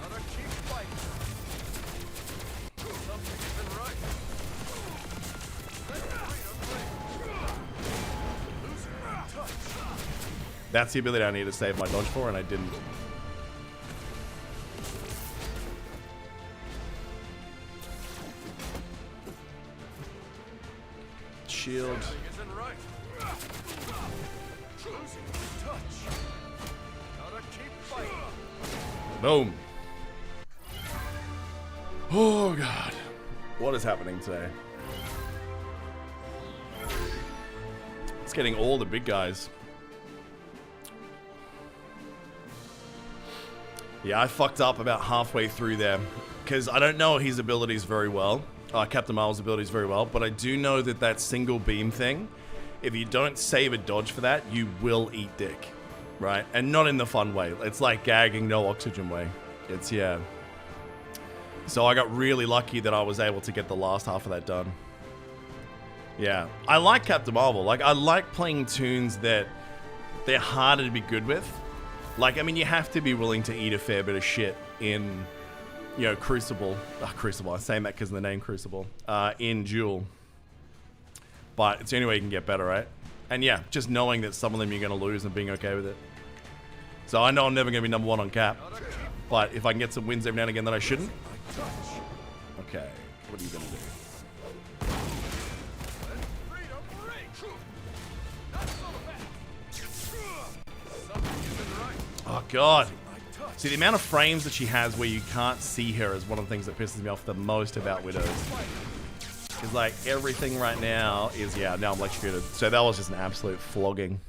Gotta keep fighting. Something isn't right. That's the ability I need to save my dodge for, and I didn't. Shield. Isn't right. Losing touch. Gotta keep fighting. Boom. Oh, God. What is happening today? It's getting all the big guys. Yeah, I fucked up about halfway through there because I don't know his abilities very well. Captain Marvel's abilities very well, but I do know that that single beam thing, if you don't save a dodge for that, you will eat dick, right? And not in the fun way. It's like gagging, no oxygen way. It's, yeah. So I got really lucky that I was able to get the last half of that done. Yeah. I like Captain Marvel. Like, I like playing tunes that they're harder to be good with. Like, I mean, you have to be willing to eat a fair bit of shit in you know, Crucible. Crucible. I'm saying that because of the name Crucible. In Duel. But it's the only way you can get better, right? And yeah, just knowing that some of them you're going to lose and being okay with it. So I know I'm never going to be #1 on cap. But if I can get some wins every now and again that I shouldn't. Okay, what are you going to do? Oh, God. See, the amount of frames that she has where you can't see her is one of the things that pisses me off the most about Widows. Because, like, everything right now is, yeah, now I'm electrocuted. So that was just an absolute flogging.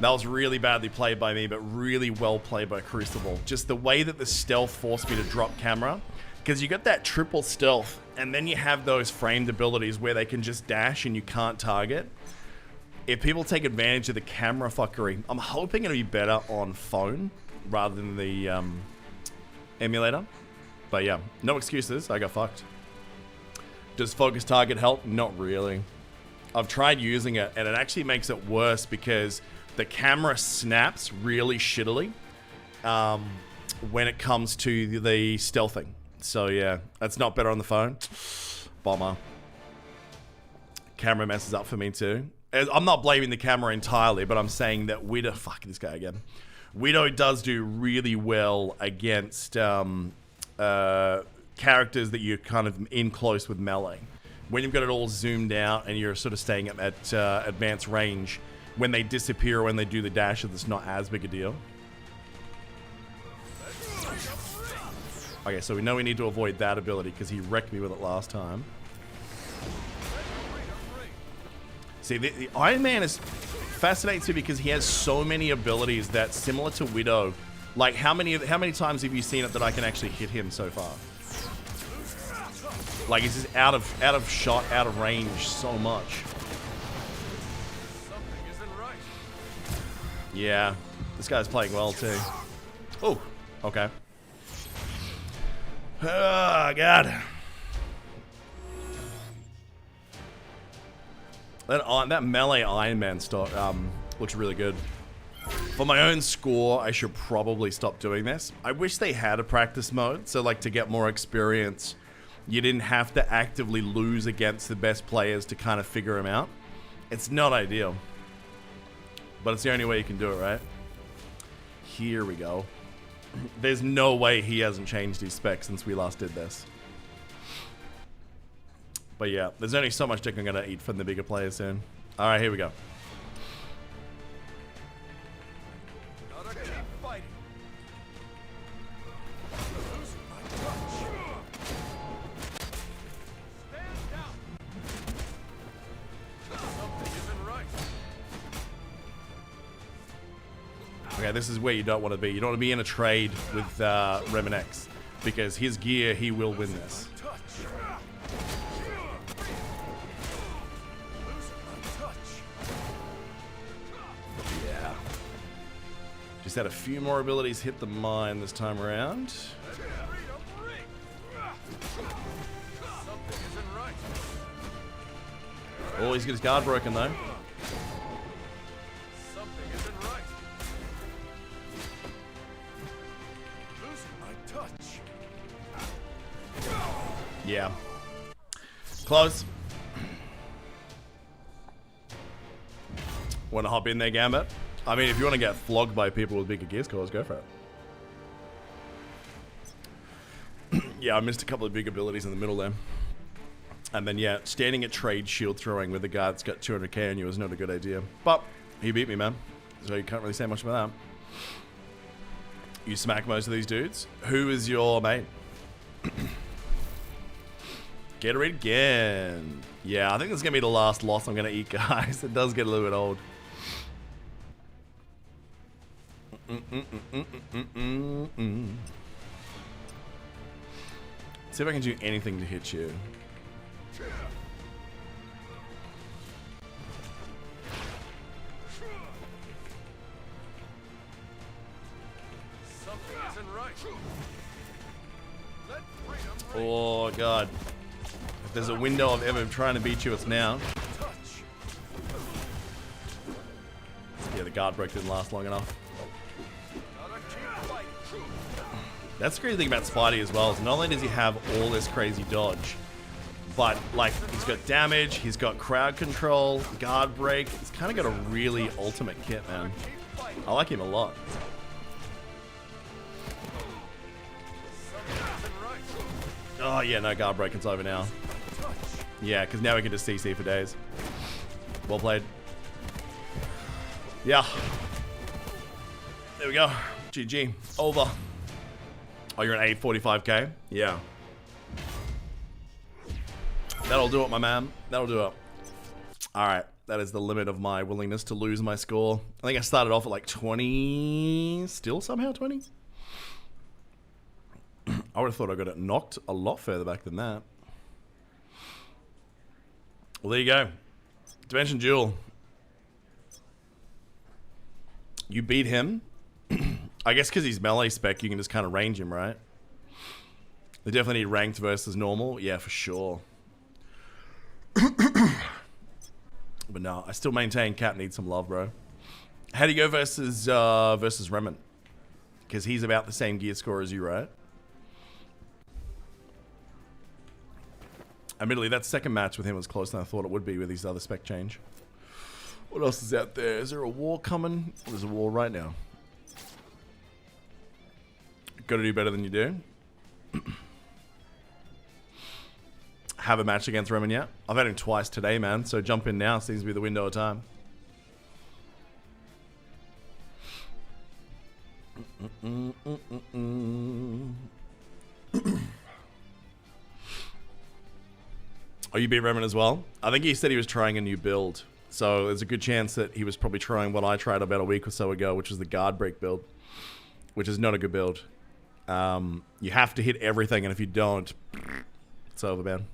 That was really badly played by me, but really well played by Crucible. Just the way that the stealth forced me to drop camera. Because you got that triple stealth, and then you have those framed abilities where they can just dash and you can't target. If people take advantage of the camera fuckery, I'm hoping it'll be better on phone rather than the emulator. But yeah, no excuses. I got fucked. Does focus target help? Not really. I've tried using it, and it actually makes it worse because the camera snaps really shittily when it comes to the stealthing. So yeah, that's not better on the phone. Bomber. Camera messes up for me too. I'm not blaming the camera entirely, but I'm saying that Widow... Fuck, this guy again. Widow does do really well against characters that you're kind of in close with melee. When you've got it all zoomed out and you're sort of staying at advanced range, when they disappear, when they do the dashes, it's not as big a deal. Okay, so we know we need to avoid that ability because he wrecked me with it last time. See, the Iron Man is fascinating too because he has so many abilities that's similar to Widow. Like, how many times have you seen it that I can actually hit him so far? Like, he's just out of shot, out of range so much. Something isn't right. Yeah, this guy's playing well too. Oh, okay. Oh, God. That melee Iron Man stock looks really good. For my own score, I should probably stop doing this. I wish they had a practice mode, so like to get more experience, you didn't have to actively lose against the best players to kind of figure them out. It's not ideal, but it's the only way you can do it, right? Here we go. There's no way he hasn't changed his specs since we last did this. But yeah, there's only so much dick I'm gonna eat from the bigger players soon. Alright, here we go. Gotta keep fighting. Losing my touch. Stand down. Something isn't right. Okay, this is where you don't want to be. You don't want to be in a trade with Remen X, because his gear, he will win this. Yeah. Just had a few more abilities hit the mine this time around. Something isn't right. Oh, he's got his guard broken though. Something isn't right. Losing my touch. Yeah. Close. Want to hop in there, Gambit? I mean, if you want to get flogged by people with bigger gear scores, go for it. Yeah, I missed a couple of big abilities in the middle there. And then, yeah, standing at trade shield throwing with a guy that's got 200k on you is not a good idea. But he beat me, man. So you can't really say much about that. You smack most of these dudes. Who is your main? Gatorade again. Yeah, I think this is going to be the last loss I'm going to eat, guys. It does get a little bit old. See if I can do anything to hit you. Something isn't right. Let freedom ring. Oh, God. If there's a window of ever trying to beat you, it's now. Touch. Yeah, the guard break didn't last long enough. Gotta keep fighting. That's the crazy thing about Spidey as well, is not only does he have all this crazy dodge, but like he's got damage, he's got crowd control, guard break. He's kind of got a really ultimate kit, man. I like him a lot. Oh yeah, no, guard breaking's over now. Yeah, because now we can just CC for days. Well played. Yeah. There we go. GG. Over. Oh, you're at 845k? Yeah. That'll do it, my man. That'll do it. Alright. That is the limit of my willingness to lose my score. I think I started off at like 20. Still somehow 20? I would have thought I got it knocked a lot further back than that. Well, there you go. Dimension Duel. You beat him. I guess because he's melee spec, you can just kind of range him, right? They definitely need ranked versus normal. Yeah, for sure. But no, I still maintain Cap needs some love, bro. How do you go versus Remnant? Because he's about the same gear score as you, right? Admittedly, that second match with him was closer than I thought it would be with his other spec change. What else is out there? Is there a war coming? There's a war right now. Got to do better than you do. Have a match against Remen yet? I've had him twice today, man. So jump in now. Seems to be the window of time. Oh, you beat Remen as well? I think he said he was trying a new build. So there's a good chance that he was probably trying what I tried about a week or so ago, which was the guard break build. Which is not a good build. You have to hit everything, and if you don't, it's over, man.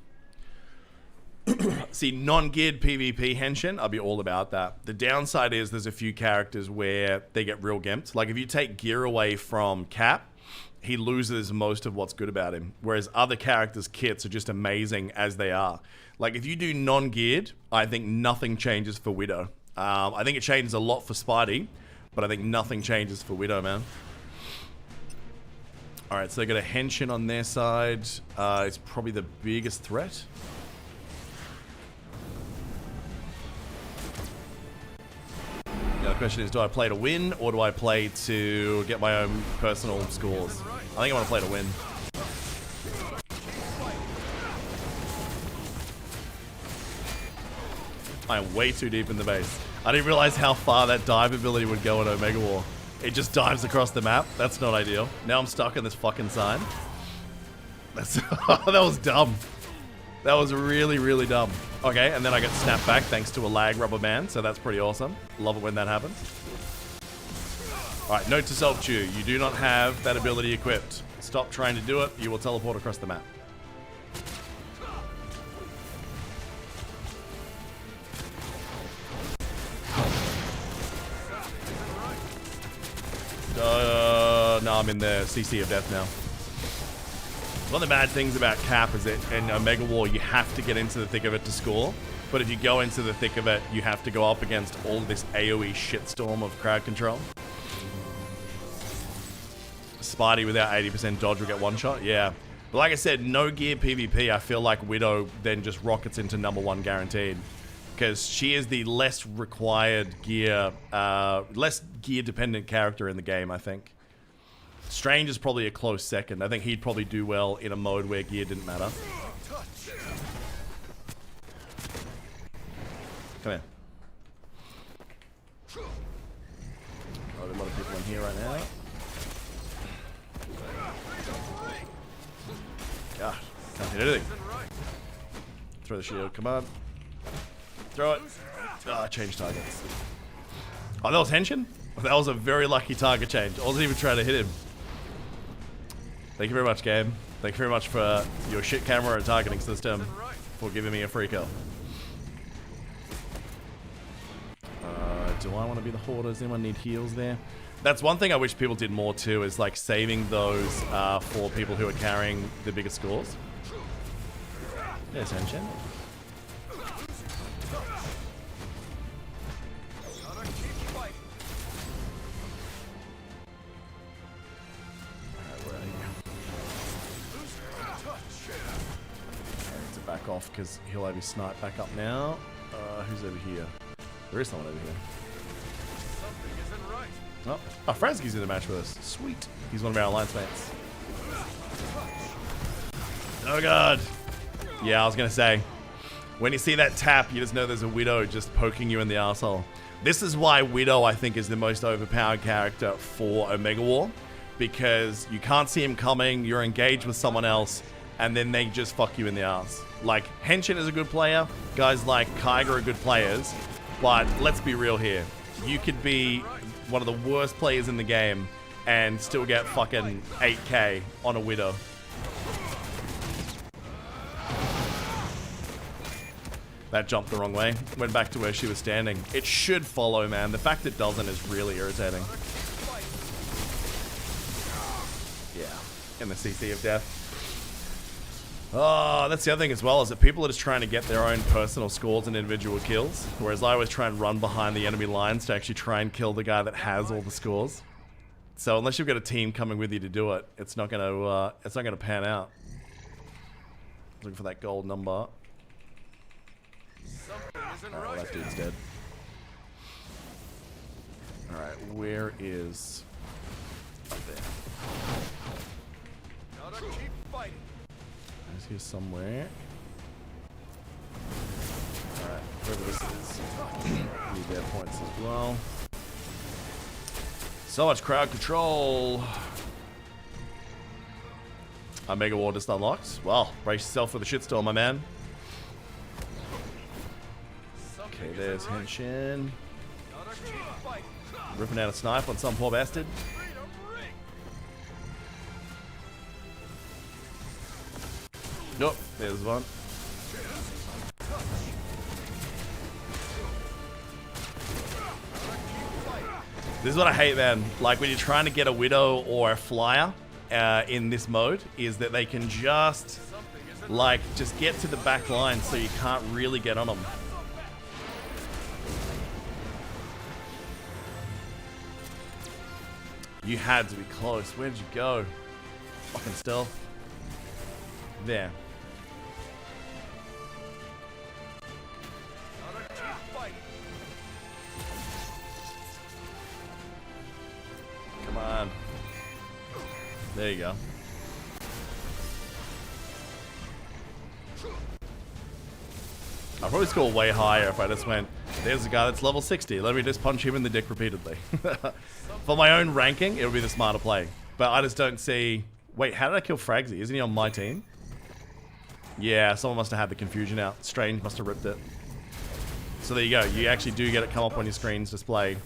See, non-geared PvP Henshin, I'll be all about that. The downside is there's a few characters where they get real gimped. Like, if you take gear away from Cap, he loses most of what's good about him. Whereas other characters' kits are just amazing as they are. Like, if you do non-geared, I think nothing changes for Widow. I think it changes a lot for Spidey, but I think nothing changes for Widow, man. Alright, so they got a Henshin on their side. It's probably the biggest threat. The question is, do I play to win, or do I play to get my own personal scores? I think I want to play to win. I am way too deep in the base. I didn't realize how far that dive ability would go in Omega War. It just dives across the map. That's not ideal. Now I'm stuck in this fucking sign. That's that was dumb. That was really, really dumb. Okay, and then I get snapped back thanks to a lag rubber band, so that's pretty awesome. Love it when that happens. Alright, note to self, Chew. You do not have that ability equipped. Stop trying to do it. You will teleport across the map. No, I'm in the CC of death now. One of the bad things about Cap is that in Omega War, you have to get into the thick of it to score. But if you go into the thick of it, you have to go up against all of this AoE shitstorm of crowd control. Spidey without 80% dodge will get one shot. Yeah. But like I said, no gear PvP. I feel like Widow then just rockets into #1 guaranteed. Because she is the less required gear, less gear dependent character in the game, I think. Strange is probably a close second. I think he'd probably do well in a mode where gear didn't matter. Come here. Oh, there's a lot of people in here right now. God, can't hit anything. Throw the shield, come on. Throw it. Ah, change targets. Oh, that was Henshin? That was a very lucky target change. I wasn't even trying to hit him. Thank you very much, game. Thank you very much for your shit camera and targeting system for giving me a free kill. Do I want to be the Horde? Does anyone need heals there? That's one thing I wish people did more too, is like saving those for people who are carrying the bigger scores. There's Henshin. back off because he'll have his snipe back up now. Who's over here? There is someone over here. Something isn't right. Oh, Fransky's in the match with us. Sweet. He's one of our alliance mates. Oh god. Yeah, I was gonna say, when you see that tap, you just know there's a Widow just poking you in the asshole. This is why Widow, I think, is the most overpowered character for Omega War, because you can't see him coming, you're engaged with someone else, and then they just fuck you in the ass. Like, Henshin is a good player, guys like Kaiga are good players, but let's be real here. You could be one of the worst players in the game and still get fucking 8k on a Widow. That jumped the wrong way. Went back to where she was standing. It should follow, man. The fact it doesn't is really irritating. Yeah, in the CC of death. Oh, that's the other thing as well, is that people are just trying to get their own personal scores and individual kills, whereas I always try and run behind the enemy lines to actually try and kill the guy that has all the scores. So unless you've got a team coming with you to do it, it's not gonna pan out. Looking for that gold number. Alright, well, that dude's dead. Alright, where is... Up there. Gotta keep fighting. He's here somewhere. Alright, whoever this is. Need their points as well. So much crowd control. Omega War just unlocked. Well, brace yourself for the shitstorm, my man. Okay, there's Henshin. Ripping out a snipe on some poor bastard. Nope, there's one. This is what I hate, man. Like, when you're trying to get a Widow or a Flyer in this mode, is that they can just, like, just get to the back line so you can't really get on them. You had to be close. Where'd you go? Fucking stealth. There. Come on. There you go. I'll probably score way higher if I just went, there's a guy that's level 60. Let me just punch him in the dick repeatedly. For my own ranking, it would be the smarter play. But I just don't see... Wait, how did I kill Fragsy? Isn't he on my team? Yeah, someone must have had the confusion out. Strange must have ripped it. So there you go. You actually do get it come up on your screen's display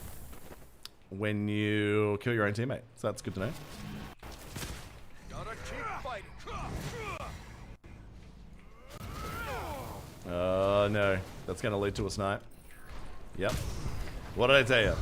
when you kill your own teammate. So that's good to know. Gotta keep fighting. Oh no, that's going to lead to a snipe. Yep. What did I tell you?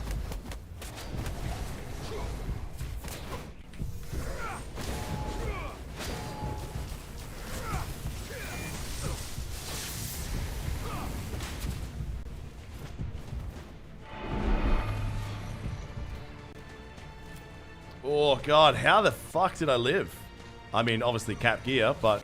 Oh god, how the fuck did I live? I mean, obviously cap gear, but...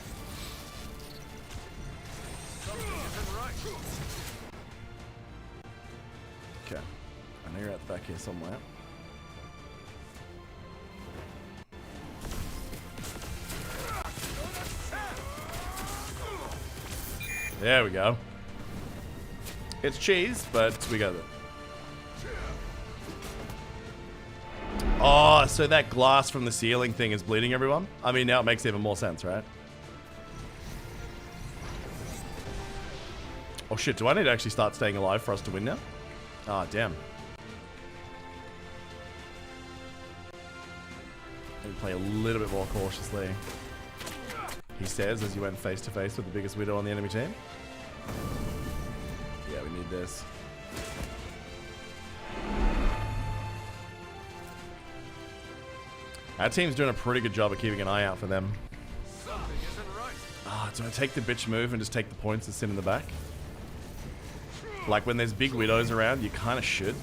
Okay. I know you're out the back here somewhere. There we go. It's cheese, but we got it. Oh, so that glass from the ceiling thing is bleeding everyone? I mean, now it makes even more sense, right? Oh shit, do I need to actually start staying alive for us to win now? Ah, damn. Maybe play a little bit more cautiously. He says as you went face to face with the biggest Widow on the enemy team. Yeah, we need this. Our team's doing a pretty good job of keeping an eye out for them. Something isn't right. Ah, do I take the bitch move and just take the points and sit in the back? Like when there's big Widows around, you kind of should.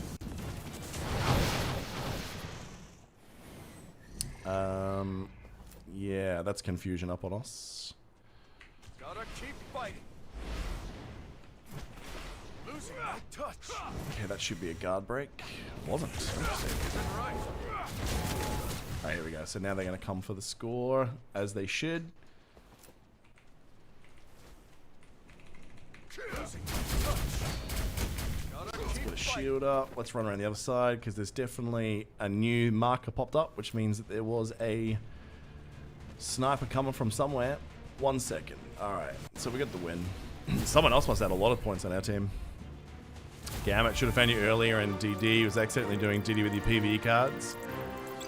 Yeah, that's confusion up on us. Gotta keep fighting. Losing my touch. Okay, that should be a guard break. Wasn't. Interesting. Isn't right. Alright, here we go. So now they're going to come for the score, as they should. Losing my touch. Gotta Let's keep put a fighting. shield up. Let's run around the other side, because there's definitely a new marker popped up, which means that there was a sniper coming from somewhere. 1 second. Alright, so we got the win. Someone else must have had a lot of points on our team. Gamut should have found you earlier, and DD was accidentally doing DD with your PvE cards.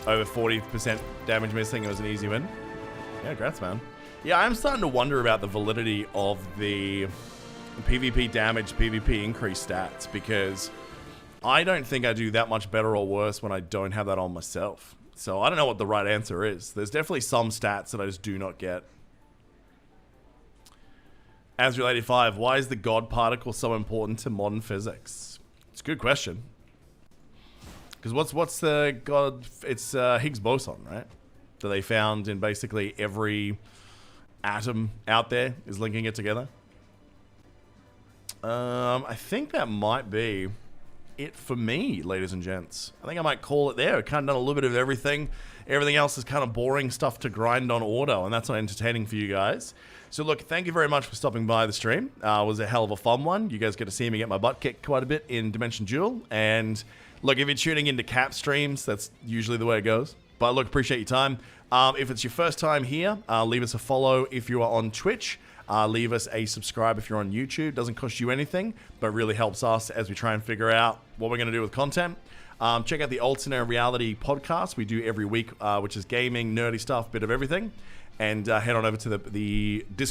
Over 40% damage missing. It was an easy win. Yeah, congrats, man. Yeah, I'm starting to wonder about the validity of the PvP damage, PvP increase stats, because I don't think I do that much better or worse when I don't have that on myself. So I don't know what the right answer is. There's definitely some stats that I just do not get. Azrael85, why is the God particle so important to modern physics? It's a good question. Because what's the God? It's Higgs boson, right? That they found in basically every atom out there is linking it together. I think that might be it for me, ladies and gents. I think I might call it there. I've kind of done a little bit of everything. Everything else is kind of boring stuff to grind on auto, and that's not entertaining for you guys. So look, thank you very much for stopping by the stream. It was a hell of a fun one. You guys get to see me get my butt kicked quite a bit in Dimension Duel. And look, if you're tuning into Cap streams, that's usually the way it goes. But look, appreciate your time. If it's your first time here, leave us a follow if you are on Twitch. Leave us a subscribe if you're on YouTube. Doesn't cost you anything, but really helps us as we try and figure out what we're going to do with content. Check out the Alternate Reality podcast we do every week, which is gaming, nerdy stuff, bit of everything. And head on over to the Discord.